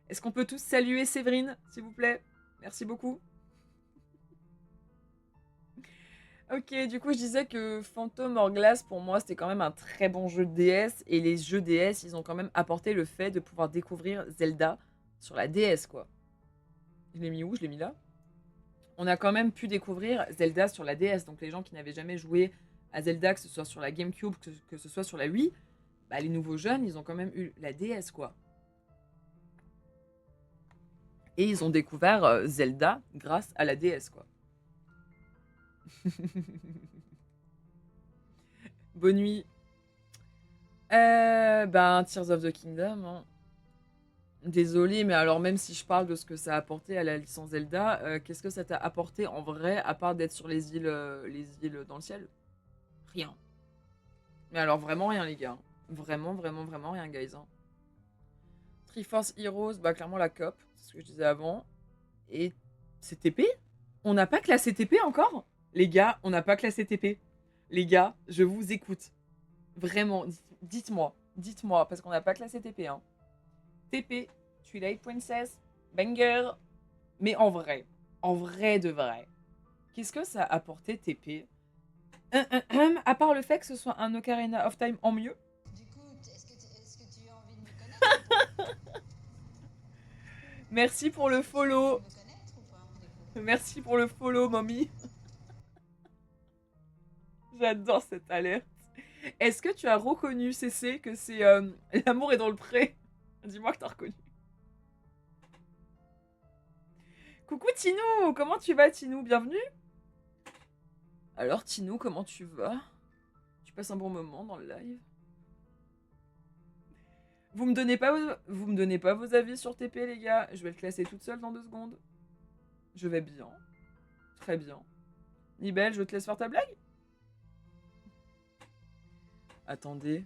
Est-ce qu'on peut tous saluer Séverine, s'il vous plaît? Merci beaucoup. Ok, du coup, je disais que Phantom Hourglass, pour moi, c'était quand même un très bon jeu de DS. Et les jeux DS, ils ont quand même apporté le fait de pouvoir découvrir Zelda sur la DS, quoi. Je l'ai mis où? Je l'ai mis là. On a quand même pu découvrir Zelda sur la DS. Donc les gens qui n'avaient jamais joué à Zelda, que ce soit sur la GameCube, que ce soit sur la Wii, bah, les nouveaux jeunes, ils ont quand même eu la DS, quoi. Et ils ont découvert Zelda grâce à la DS, quoi. Bonne nuit. Ben, Tears of the Kingdom. Hein. Désolée, mais alors même si je parle de ce que ça a apporté à la licence Zelda, qu'est-ce que ça t'a apporté en vrai, à part d'être sur les îles dans le ciel? Rien. Mais alors vraiment rien, les gars. Vraiment, vraiment, vraiment rien, guys. Hein. Triforce Heroes, bah clairement la COP, c'est ce que je disais avant. Et CTP? On n'a pas classé TP encore? Les gars, on n'a pas classé TP. Les gars, je vous écoute. Vraiment, dites-moi. Dites-moi, parce qu'on n'a pas classé TP. Hein. TP, Twilight Princess, banger. Mais en vrai de vrai, qu'est-ce que ça a apporté TP? À part le fait que ce soit un Ocarina of Time en mieux. Du coup, est-ce que tu as envie de me connaître ou pas? Merci pour le Est-ce que tu as envie follow. de me connaître ou pas, du coup? Merci pour le follow, mommy. J'adore cette alerte. Est-ce que tu as reconnu, CC, que c'est l'amour est dans le pré? Dis-moi que t'as reconnu. Coucou Tinou, comment tu vas Tinou? Bienvenue. Alors Tinou, comment tu vas? Tu passes un bon moment dans le live? Vous me donnez pas vos avis sur TP les gars? Je vais le classer toute seule dans 2 secondes. Je vais bien. Très bien. Nibel, je te laisse faire ta blague? Attendez.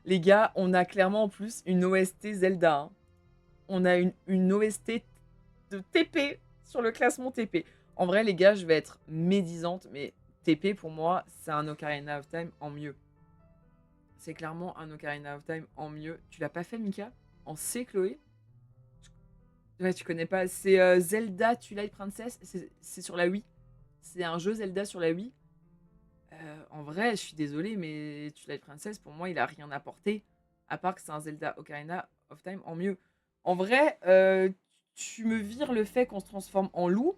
Les gars, on a clairement en plus une OST Zelda. Hein. On a une OST de TP sur le classement TP. En vrai, les gars, je vais être médisante, mais TP, pour moi, c'est un Ocarina of Time en mieux. C'est clairement un Ocarina of Time en mieux. Tu l'as pas fait, Mika? En C, Chloé? Ouais, tu connais pas. C'est Zelda Twilight Princess. C'est sur la Wii. C'est un jeu Zelda sur la Wii. En vrai, je suis désolée, mais Twilight Princess, pour moi, il a rien apporté. À part que c'est un Zelda Ocarina of Time en mieux. En vrai, tu me vires le fait qu'on se transforme en loup.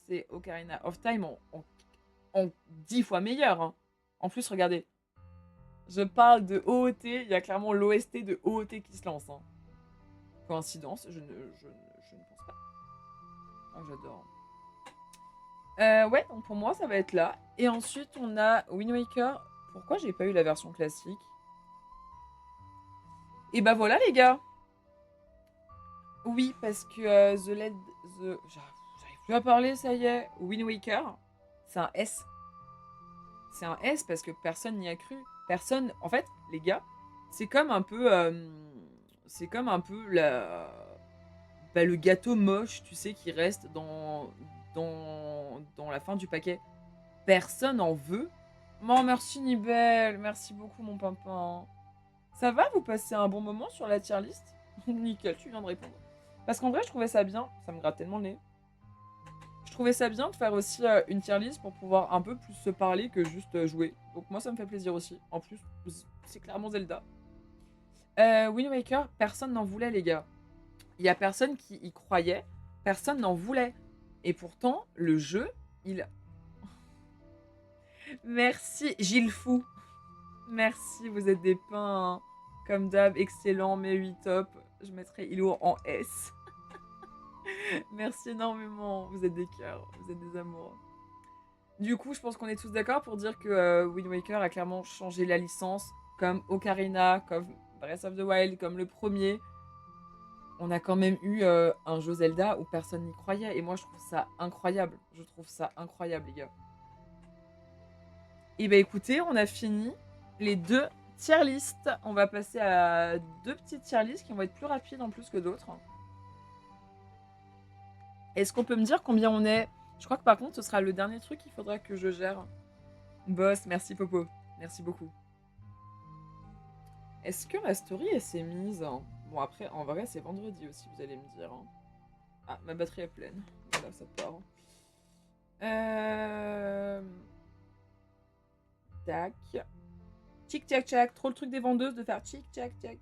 C'est Ocarina of Time en 10 fois meilleur. Hein. En plus, regardez. Je parle de OOT. Il y a clairement l'OST de OOT qui se lance. Hein. Coïncidence, je ne pense pas. Ah, j'adore. Ouais, donc pour moi, ça va être là. Et ensuite, on a Wind Waker. Pourquoi j'ai pas eu la version classique? Et bah voilà, les gars. Oui, parce que J'arrive plus à parler, ça y est. Wind Waker, c'est un S. C'est un S parce que personne n'y a cru. Personne. En fait, les gars, c'est comme un peu. C'est comme un peu bah, le gâteau moche, tu sais, qui reste dans la fin du paquet. Personne en veut. Oh, merci Nibel, merci beaucoup mon pimpin. Ça va, vous passez un bon moment sur la tier list? Nickel, tu viens de répondre. Parce qu'en vrai, je trouvais ça bien, ça me gratte tellement le nez. Je trouvais ça bien de faire aussi une tier list pour pouvoir un peu plus se parler que juste jouer. Donc moi, ça me fait plaisir aussi. En plus, c'est clairement Zelda. Wind Waker, personne n'en voulait, les gars. Il y a personne qui y croyait, personne n'en voulait. Et pourtant, le jeu, il... Merci, Gilles Fou. Merci, vous êtes des pains. Hein. Comme d'hab, excellent, mais 8 top. Je mettrai Ilo en S. Merci énormément. Vous êtes des cœurs, vous êtes des amours. Du coup, je pense qu'on est tous d'accord pour dire que Wind Waker a clairement changé la licence, comme Ocarina, comme Breath of the Wild, comme le premier. On a quand même eu un jeu Zelda où personne n'y croyait. Et moi, je trouve ça incroyable. Je trouve ça incroyable, les gars. Et bah écoutez, on a fini les 2 tier list. On va passer à 2 petites tier list qui vont être plus rapides en plus que d'autres. Est-ce qu'on peut me dire combien on est? Je crois que par contre, ce sera le dernier truc qu'il faudra que je gère. Boss, merci Popo. Merci beaucoup. Est-ce que ma story, elle s'est mise? Bon, après, en vrai, c'est vendredi aussi, vous allez me dire. Ah, ma batterie est pleine. Voilà, ça part. Tac. Tic tac tac. Trop le truc des vendeuses de faire tic tac tac.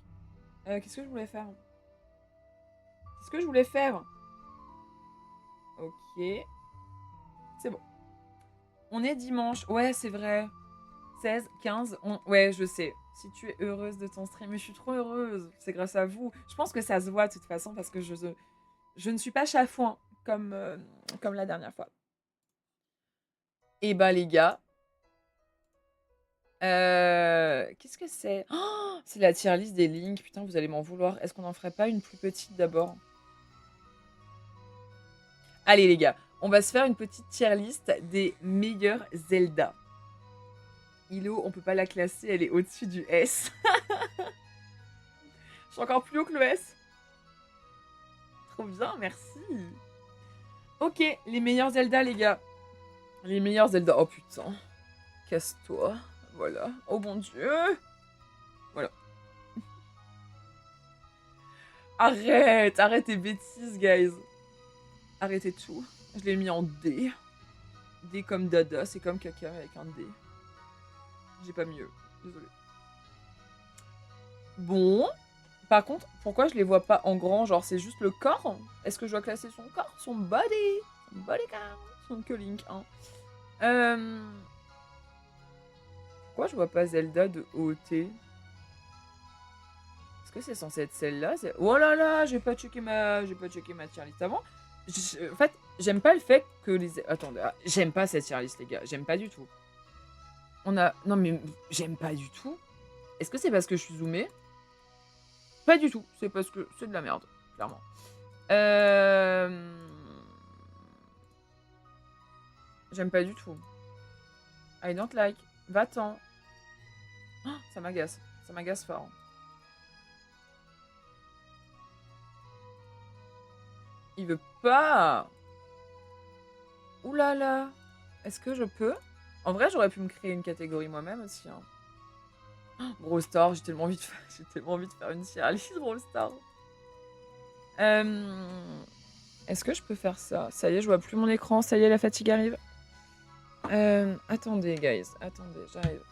Qu'est-ce que je voulais faire? Qu'est-ce que je voulais faire? Ok. C'est bon. On est dimanche. Ouais, c'est vrai. 16, 15. Ouais, je sais. Si tu es heureuse de ton stream. Mais je suis trop heureuse. C'est grâce à vous. Je pense que ça se voit de toute façon parce que je ne suis pas chafouin comme la dernière fois. Et bah les gars. Qu'est-ce que c'est? Oh, c'est la tier list des Link. Putain, vous allez m'en vouloir. Est-ce qu'on en ferait pas une plus petite d'abord? Allez les gars, on va se faire une petite tier list des meilleurs Zelda. Ilo, on peut pas la classer, elle est au-dessus du S. Je suis encore plus haut que le S. Trop bien, merci. Ok, les meilleurs Zelda, les gars. Les meilleurs Zelda. Oh putain. Casse-toi. Voilà. Oh mon dieu. Voilà. Arrête tes bêtises, guys. Arrêtez tout. Je l'ai mis en D. D comme dada, c'est comme caca avec un D. J'ai pas mieux. Désolée. Bon. Par contre, pourquoi je les vois pas en grand? Genre, c'est juste le corps? Est-ce que je dois classer son corps? Son body? Son body count? Son que Link, hein. Pourquoi je vois pas Zelda de OT? Est-ce que c'est censé être celle-là? Oh là là, j'ai pas checké ma tier list avant. En fait, j'aime pas le fait que les... Attendez, j'aime pas cette tier list, les gars. J'aime pas du tout. On a... Non, mais j'aime pas du tout. Est-ce que c'est parce que je suis zoomée? Pas du tout. C'est parce que c'est de la merde, clairement. J'aime pas du tout. I don't like. Va-t'en. Oh, ça m'agace. Ça m'agace fort. Il veut pas. Ouh là là. Est-ce que je peux? En vrai, j'aurais pu me créer une catégorie moi-même aussi. Hein. Oh, Brawl Stars, j'ai tellement envie de faire une tier list Brawl Stars. Est-ce que je peux faire ça? Ça y est, je vois plus mon écran. Ça y est, la fatigue arrive. Attendez, guys. Attendez, j'arrive.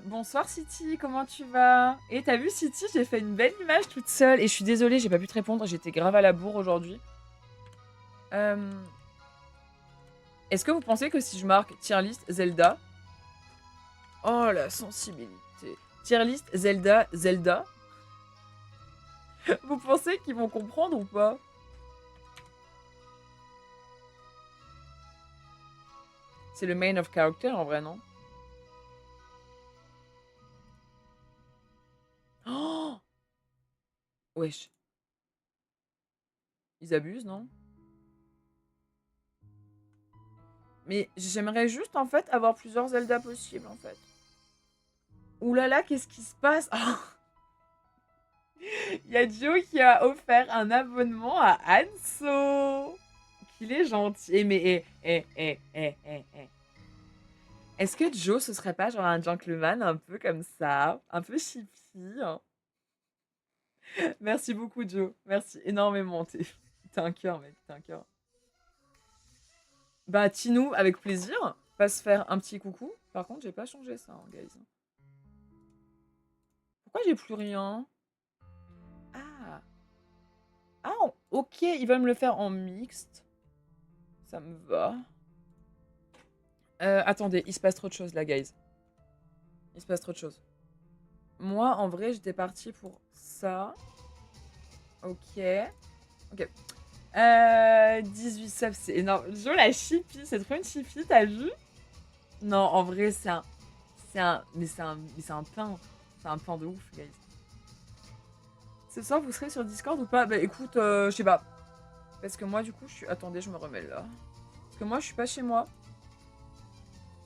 Bonsoir City, comment tu vas? Et t'as vu City, j'ai fait une belle image toute seule. Et je suis désolée, j'ai pas pu te répondre. J'étais grave à la bourre aujourd'hui. Est-ce que vous pensez que si je marque tier list Zelda... Oh la sensibilité. Tier list Zelda, Zelda. Vous pensez qu'ils vont comprendre ou pas? C'est le main of character en vrai, non? Oh, wesh. Ils abusent, non? Mais j'aimerais juste, en fait, avoir plusieurs Zelda possibles, en fait. Ouh là là, qu'est-ce qui se passe? Oh. Il y a Joe qui a offert un abonnement à Anso. Qu'il est gentil. Mais, Est-ce que Joe, ce serait pas genre un gentleman un peu comme ça? Un peu chippy, hein? Merci beaucoup, Joe. Merci énormément. T'es un cœur, mec. T'es un cœur. Bah, Tinou, avec plaisir. Pas se faire un petit coucou. Par contre, j'ai pas changé ça, hein, guys. Pourquoi j'ai plus rien? Ah. Ah, ok, ils veulent me le faire en mixte. Ça me va. Attendez, il se passe trop de choses là, guys. Il se passe trop de choses. Moi, en vrai, j'étais partie pour ça. Ok. Ok. 18 subs, c'est énorme. Jo, la chippie, c'est trop une chippie, t'as vu? Non, en vrai, c'est un... Mais c'est un pain. C'est un pain de ouf, guys. Ce soir, vous serez sur Discord ou pas? Bah écoute, je sais pas. Parce que moi, du coup, je suis... Attendez, je me remets là. Parce que moi, je suis pas chez moi.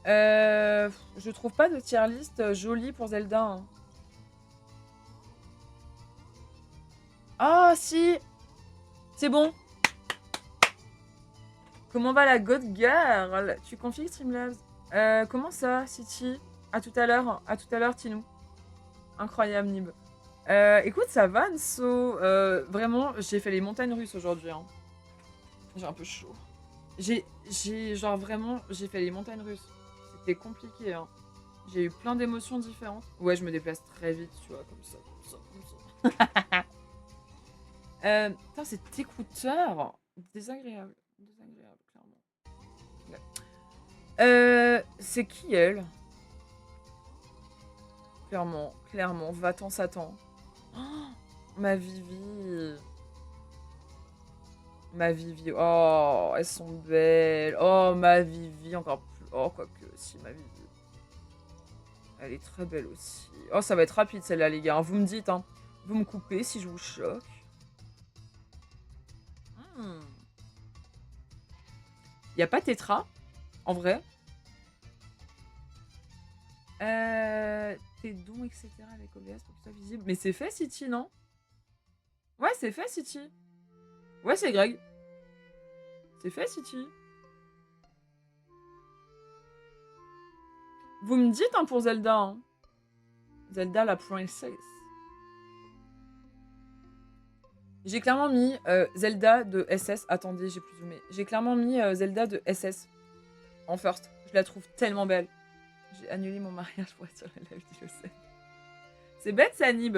Je trouve pas de tier list jolie pour Zelda. Hein. Ah, si! C'est bon! Comment va la God Girl? Tu confies Streamlabs? Comment ça, City? À tout à l'heure, Tinou. Incroyable, Nib. Écoute, ça va, Nso. Vraiment, j'ai fait les montagnes russes aujourd'hui. Hein. J'ai un peu chaud. Genre vraiment, j'ai fait les montagnes russes. C'était compliqué, hein. J'ai eu plein d'émotions différentes. Ouais, je me déplace très vite, tu vois, comme ça, comme ça. Putain, cet écouteur. Désagréable. Désagréable, clairement. Ouais. C'est qui, elle? Clairement. Va-t'en, Satan. Oh, ma Vivi. Ma Vivi. Oh, elles sont belles. Oh, ma Vivi, encore plus. Oh, quoique, si, ma vie. Elle est très belle aussi. Oh, ça va être rapide, celle-là, les gars. Vous me dites, hein. Vous me coupez si je vous choque. Y a pas Tetra, en vrai. Tes dons, etc. avec OBS pour que tu sois visible. Mais c'est fait, City, non? Ouais, c'est fait, City. Ouais, c'est Greg. C'est fait, City. Vous me dites, hein, pour Zelda. Hein. Zelda, la princesse. J'ai clairement mis Zelda de SS. Attendez, j'ai plus zoomé. J'ai clairement mis Zelda de SS en first. Je la trouve tellement belle. J'ai annulé mon mariage pour être sur la live d'Innocent. C'est bête, ça, Nib.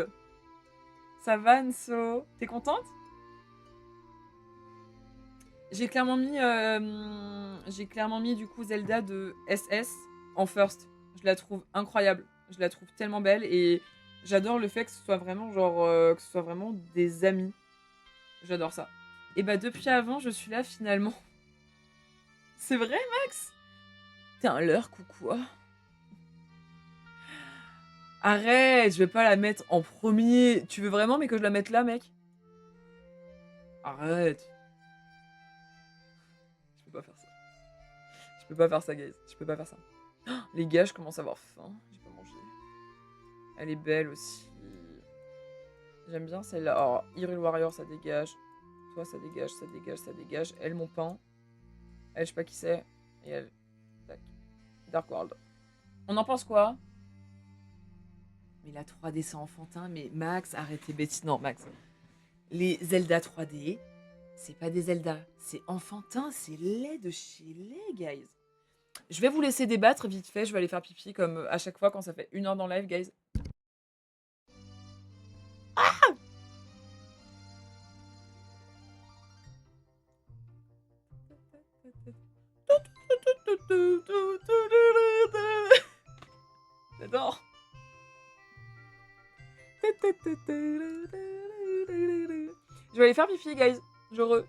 Ça va, Nso? T'es contente? J'ai clairement mis du coup Zelda de SS en first. Je la trouve incroyable. Je la trouve tellement belle et j'adore le fait que ce soit vraiment genre que ce soit vraiment des amis. J'adore ça. Et bah depuis avant, je suis là finalement. C'est vrai, Max? T'es un leurre ou quoi? Arrête, je vais pas la mettre en premier. Tu veux vraiment mais que je la mette là, mec? Arrête. Je peux pas faire ça. Je peux pas faire ça, guys. Je peux pas faire ça. Oh, les gars, je commence à avoir faim. J'ai pas mangé. Elle est belle aussi. J'aime bien celle-là. Oh, Hyrule Warrior, ça dégage. Toi, ça dégage, ça dégage, ça dégage. Elle, mon pain. Elle, je sais pas qui c'est. Et elle. Tac. Dark World. On en pense quoi? Mais la 3D, c'est enfantin. Mais Max, arrêtez bêtises. Non, Max. Les Zelda 3D, c'est pas des Zelda. C'est enfantin, c'est laid de chez laid, guys. Je vais vous laisser débattre vite fait. Je vais aller faire pipi comme à chaque fois quand ça fait 1 heure dans le live, guys. J'adore. Je vais aller faire pipi, guys. Je re.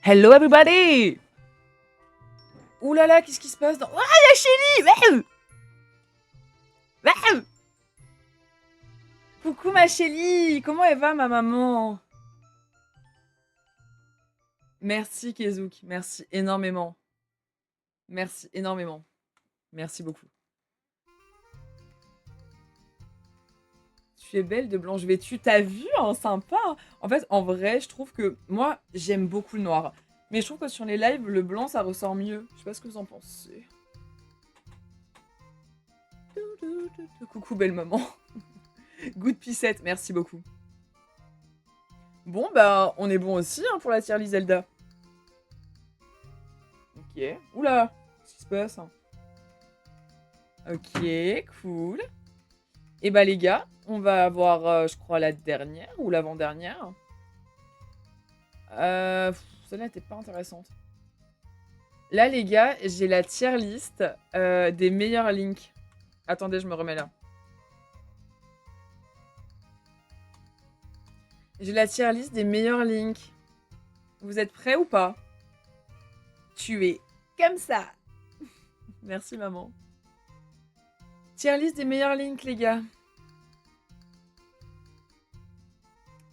Hello everybody! Ouh là là, qu'est-ce qui se passe dans... Ah, la Shelly! Coucou ma Shelly! Comment elle va ma maman? Merci Kezouk, merci énormément. Merci énormément. Merci beaucoup. Tu es belle de blanche vêtue. T'as vu, hein, sympa. En fait, en vrai, je trouve que... Moi, j'aime beaucoup le noir. Mais je trouve que sur les lives, le blanc, ça ressort mieux. Je sais pas ce que vous en pensez. Coucou, belle maman. Good Pissette, merci beaucoup. Bon, bah, on est bon aussi hein, pour la tier list Zelda. Ok. Oula, qu'est-ce qui se passe? Ok, cool. Et bah les gars, on va avoir, je crois, la dernière ou l'avant-dernière. Celle-là n'était pas intéressante. Là, les gars, j'ai la tier list des meilleurs links. Attendez, je me remets là. J'ai la tier list des meilleurs links. Vous êtes prêts ou pas? Tu es comme ça. Merci, maman. Tier list des meilleurs links, les gars.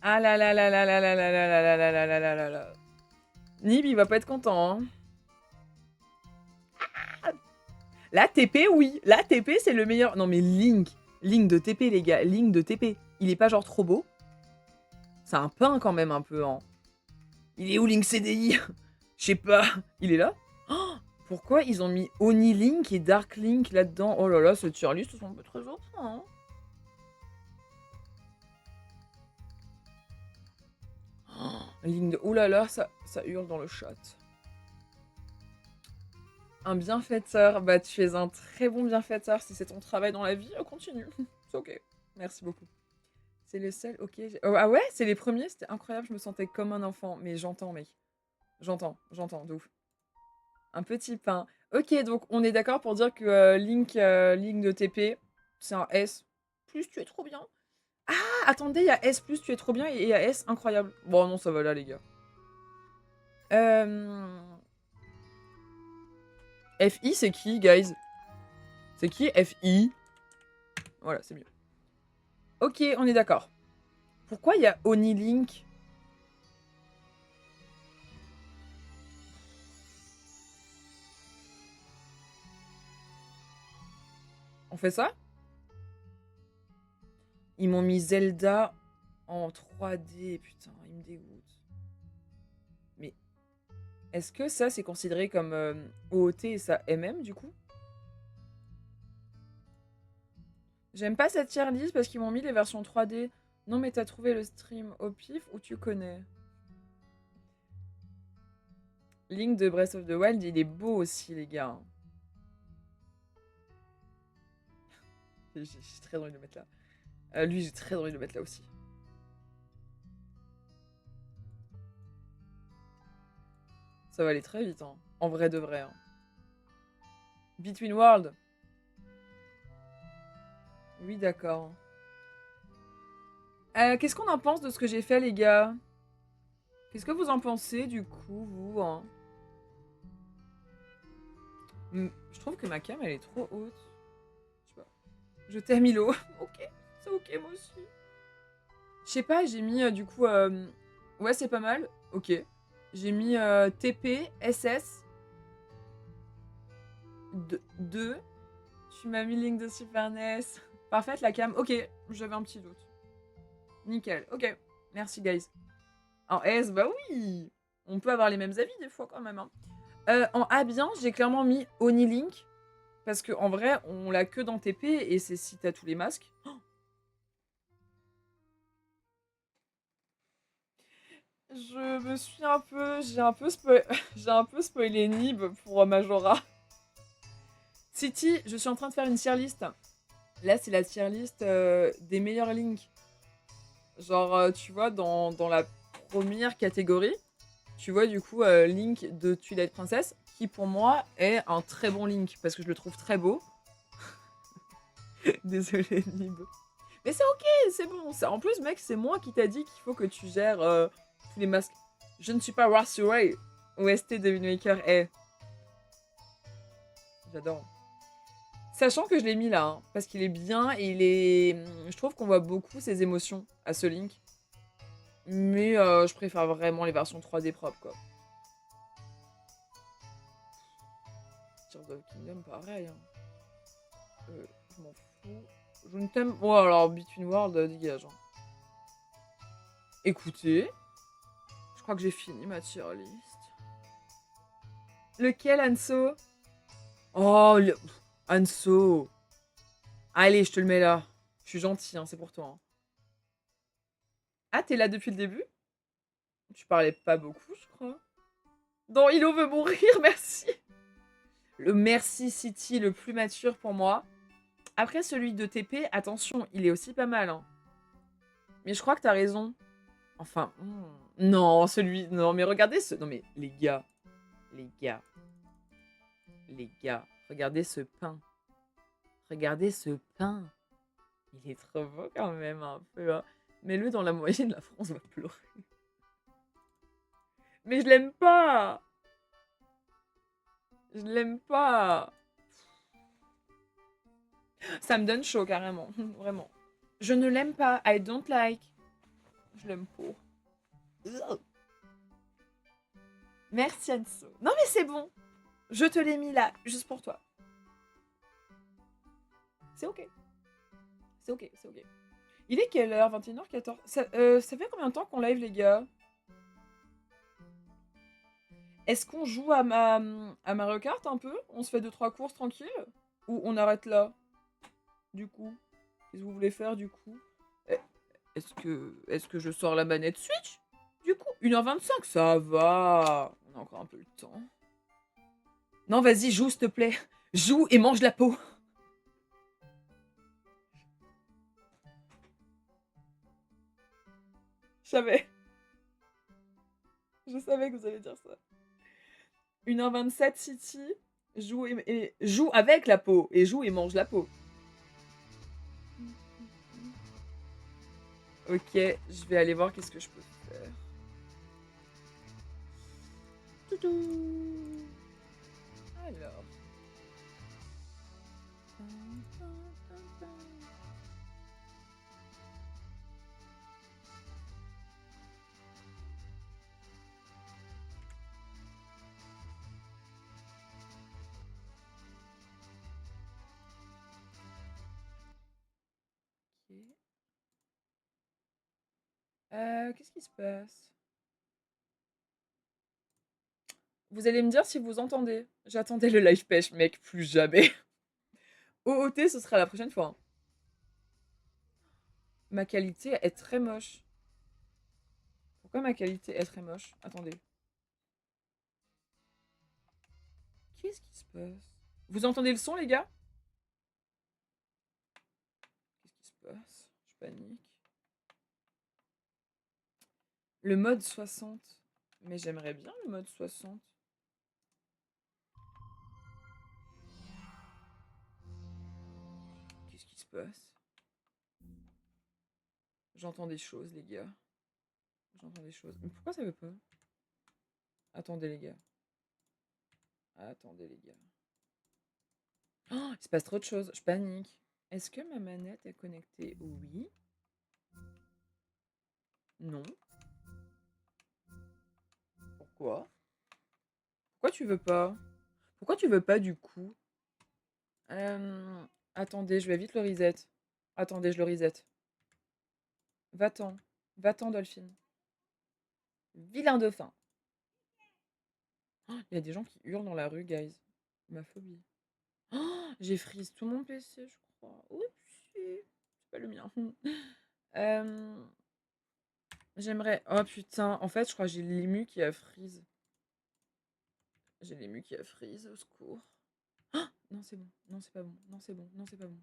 Ah là là là là là là là là là là là là là là là. Nib, il va pas être content, hein. La TP, oui. La TP, c'est le meilleur. Non, mais Link. Link de TP, les gars. Link de TP. Il est pas genre trop beau? C'est un pain quand même, un peu, hein. Il est où Link CDI? Je sais pas. Il est là? Oh, pourquoi ils ont mis Oni Link et Dark Link là-dedans? Oh là là, ce tier list sont un peu très enfants, hein. Oh, Link de... Oh là là, ça hurle dans le chat. Un bienfaiteur. Bah, tu es un très bon bienfaiteur. Si c'est ton travail dans la vie, continue. C'est ok. Merci beaucoup. C'est le seul, ok. Oh, ah ouais, c'est les premiers, c'était incroyable, je me sentais comme un enfant. Mais j'entends, mec. J'entends, de ouf. Un petit pain. Ok, donc on est d'accord pour dire que Link de TP, c'est un S. Plus tu es trop bien. Ah, attendez, il y a S plus tu es trop bien et il y a S incroyable. Bon, non, ça va là, les gars. FI, c'est qui, guys? C'est qui FI? Voilà, c'est mieux. Ok, on est d'accord. Pourquoi il y a Oni Link? On fait ça? Ils m'ont mis Zelda en 3D, putain, ils me dégoûtent. Mais est-ce que ça, c'est considéré comme OOT et ça MM, du coup? J'aime pas cette tier list parce qu'ils m'ont mis les versions 3D. Non, mais t'as trouvé le stream au pif ou tu connais? Link de Breath of the Wild, il est beau aussi, les gars. J'ai très envie de le mettre là. Lui, j'ai très envie de le mettre là aussi. Ça va aller très vite, hein. En vrai de vrai. Hein. Between World. Oui, d'accord. Qu'est-ce qu'on en pense de ce que j'ai fait, les gars? Qu'est-ce que vous en pensez, du coup, vous hein? Je trouve que ma cam, elle est trop haute. Je sais pas. Je t'aime, Milo. Ok, c'est ok, moi aussi. Je sais pas, j'ai mis, du coup... Ouais, c'est pas mal. Ok. J'ai mis TP, SS... 2. Tu m'as mis Link de Super NES. Parfaite, la cam. Ok, j'avais un petit doute. Nickel, ok. Merci, guys. En S, bah oui. On peut avoir les mêmes avis des fois quand même. Hein. En A bien, j'ai clairement mis Oni Link. Parce qu'en vrai, on l'a que dans TP et c'est si t'as tous les masques. Oh, je me suis un peu... J'ai un peu, j'ai un peu spoilé Nib pour Majora. City, je suis en train de faire une tier list. Là, c'est la tier list des meilleurs links. Genre, tu vois, dans la première catégorie, tu vois du coup Link de Twilight Princess, qui pour moi est un très bon Link, parce que je le trouve très beau. Désolée, Nib. Mais c'est ok, c'est bon. En plus, mec, c'est moi qui t'a dit qu'il faut que tu gères tous les masques. Je ne suis pas Rassuray. OST de Wind Waker est. J'adore. Sachant que je l'ai mis là, hein, parce qu'il est bien et il est. Je trouve qu'on voit beaucoup ses émotions à ce Link. Mais je préfère vraiment les versions 3D propres, quoi. Tears of Kingdom, pareil. Hein. Je m'en fous. Je ne t'aime... Oh, alors, Between World, dégage. Hein. Écoutez, je crois que j'ai fini ma tier list. Lequel, Anso? Oh, Anso. Allez, je te le mets là. Je suis gentil, hein, c'est pour toi. Hein. Ah, t'es là depuis le début? Tu parlais pas beaucoup, je crois. Non, Hilo veut mourir, merci. Le Merci City le plus mature pour moi. Après, celui de TP, attention, il est aussi pas mal. Hein. Mais je crois que t'as raison. Enfin, non, celui... Non, mais regardez ce... Non, mais les gars, les gars, les gars, regardez ce pain. Regardez ce pain. Il est trop beau quand même, un peu. Hein. Mets-le dans la moyenne, la France va pleurer. Mais je l'aime pas. Je l'aime pas. Ça me donne chaud, carrément. Vraiment. Je ne l'aime pas. I don't like. Je l'aime pas. Merci, Anso. Non, mais c'est bon. Je te l'ai mis là, juste pour toi. C'est ok. C'est ok, c'est ok. Il est quelle heure? 21h14. Ça fait combien de temps qu'on live, les gars? Est-ce qu'on joue à Mario Kart un peu? On se fait 2-3 courses tranquilles? Ou on arrête là? Du coup? Qu'est-ce que vous voulez faire du coup? Est-ce que je sors la manette Switch? Du coup, 1h25, ça va. On a encore un peu le temps. Non, vas-y, joue, s'il te plaît. Joue et mange la peau. Je savais. Je savais que vous alliez dire ça. 1h27, City. Joue avec la peau. Et joue et mange la peau. Ok, je vais aller voir qu'est-ce que je peux faire. Toutou. Alors. Qu'est-ce qui se passe? Vous allez me dire si vous entendez. J'attendais le live pêche, mec, plus jamais. OOT, ce sera la prochaine fois. Hein. Ma qualité est très moche. Pourquoi ma qualité est très moche? Attendez. Qu'est-ce qui se passe? Vous entendez le son, les gars? Qu'est-ce qui se passe? Je panique. Le mode 60. Mais j'aimerais bien le mode 60. Qu'est-ce qui se passe? J'entends des choses, les gars. J'entends des choses. Mais pourquoi ça veut pas? Attendez, les gars. Attendez, les gars. Oh, il se passe trop de choses. Je panique. Est-ce que ma manette est connectée? Oui. Non. Pourquoi? Pourquoi tu veux pas? Pourquoi tu veux pas, du coup? Attendez, je vais vite le reset. Attendez, je le reset. Va-t'en. Va-t'en, Dolphine. Vilain dauphin. Il y a des gens qui hurlent dans la rue, guys. Ma phobie. Oh, j'ai freeze tout mon PC, je crois. Oups, c'est pas le mien. J'aimerais... Oh putain, en fait, je crois que j'ai l'ému qui a freeze. J'ai l'ému qui a freeze, au secours. Oh non, c'est bon. Non, c'est pas bon. Non, c'est bon. Non, c'est pas bon.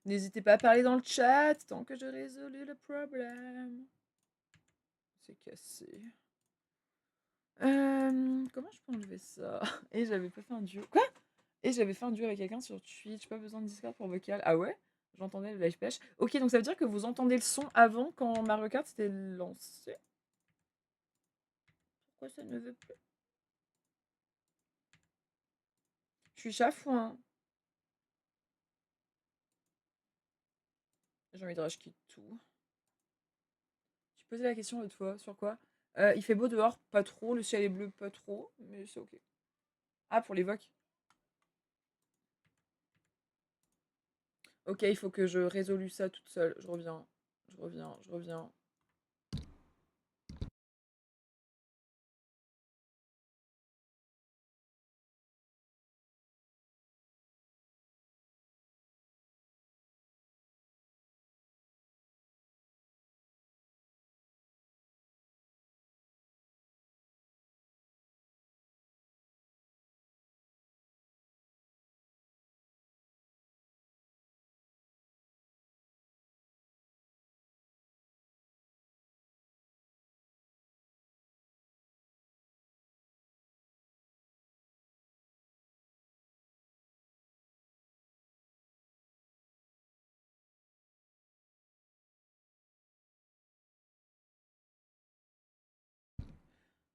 N'hésitez pas à parler dans le chat tant que je résolu le problème. C'est cassé. Comment je peux enlever ça? Et j'avais pas fait un duo. Quoi? Et j'avais fait un duo avec quelqu'un sur Twitch. Pas besoin de Discord pour vocal. Ah ouais? J'entendais le live pêche. Ok, donc ça veut dire que vous entendez le son avant quand Mario Kart s'était lancé? Pourquoi ça ne veut plus? Je suis chafouin. J'ai envie de rage quitte tout. Tu posais la question l'autre fois. Sur quoi? Il fait beau dehors, pas trop. Le ciel est bleu, pas trop. Mais c'est ok. Ah, pour l'évoque. Ok, il faut que je résolue ça toute seule. Je reviens. Je reviens. Je reviens.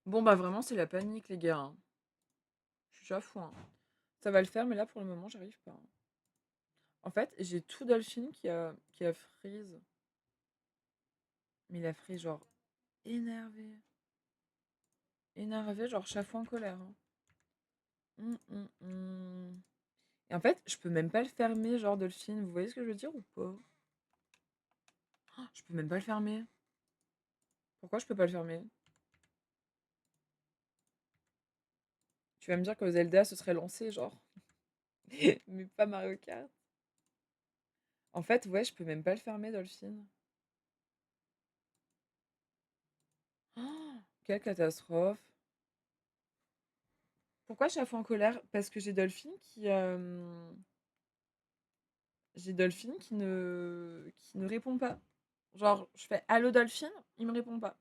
Bon, bah, vraiment, c'est la panique, les gars, hein. Je suis à fond, hein. Ça va le faire, mais là, pour le moment, j'arrive pas, hein. En fait, j'ai tout Dolphin qui a freeze. Mais il a freeze, genre, énervé. Énervé, genre, chaque fois en colère, hein. Hum. Et en fait, je peux même pas le fermer, genre, Dolphin. Vous voyez ce que je veux dire ou pas? Oh, je peux même pas le fermer. Pourquoi je peux pas le fermer? Tu vas me dire que Zelda se serait lancé, genre. Mais pas Mario Kart. En fait, ouais, je peux même pas le fermer, Dolphin. Oh, quelle catastrophe. Pourquoi je suis à fond en colère? Parce que j'ai Dolphin qui ne répond pas. Genre, je fais Allô Dolphin, il me répond pas.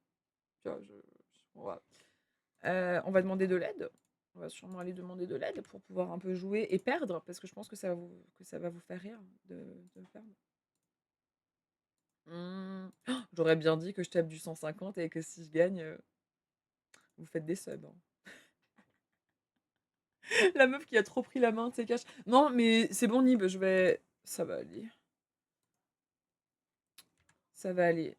Tu vois, voilà. On va demander de l'aide. On va sûrement aller demander de l'aide pour pouvoir un peu jouer et perdre, parce que je pense que ça va vous faire rire de perdre. J'aurais bien dit que je tape du 150 et que si je gagne, vous faites des subs, hein. La meuf qui a trop pris la main de ses caches. Non, mais c'est bon, Nib, je vais. Ça va aller. Ça va aller.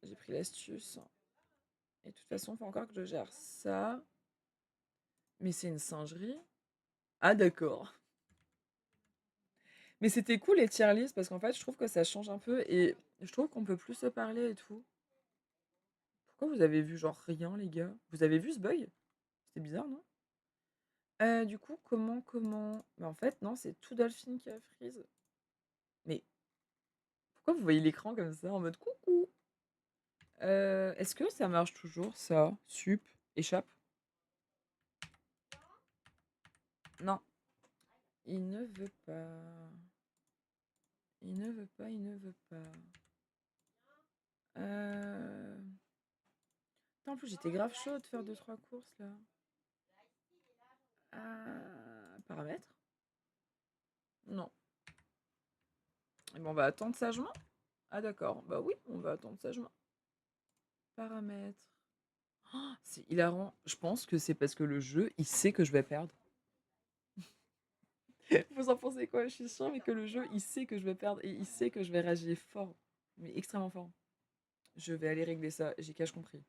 J'ai pris l'astuce. Et de toute façon, il faut encore que je gère ça. Mais c'est une singerie. Ah, d'accord. Mais c'était cool les tier lists parce qu'en fait, je trouve que ça change un peu et je trouve qu'on peut plus se parler et tout. Pourquoi vous avez vu genre rien, les gars? Vous avez vu ce bug? C'était bizarre, non? Du coup, comment? Bah, en fait, non, c'est tout Dolphin qui a freeze. Mais pourquoi vous voyez l'écran comme ça en mode coucou? Est-ce que ça marche toujours ça? Sup, échappe? Non, il ne veut pas. Il ne veut pas, il ne veut pas. Euh... Putain, en plus, j'étais grave chaud de faire 2-3 courses là. Paramètres? Non. Et bon, on va attendre sagement. Ah d'accord, bah oui, on va attendre sagement. Paramètres. Oh, c'est hilarant. Je pense que c'est parce que le jeu, il sait que je vais perdre. Vous en pensez quoi? Je suis sûre mais que le jeu, il sait que je vais perdre et il sait que je vais rager fort. Mais extrêmement fort. Je vais aller régler ça, j'ai cache compris.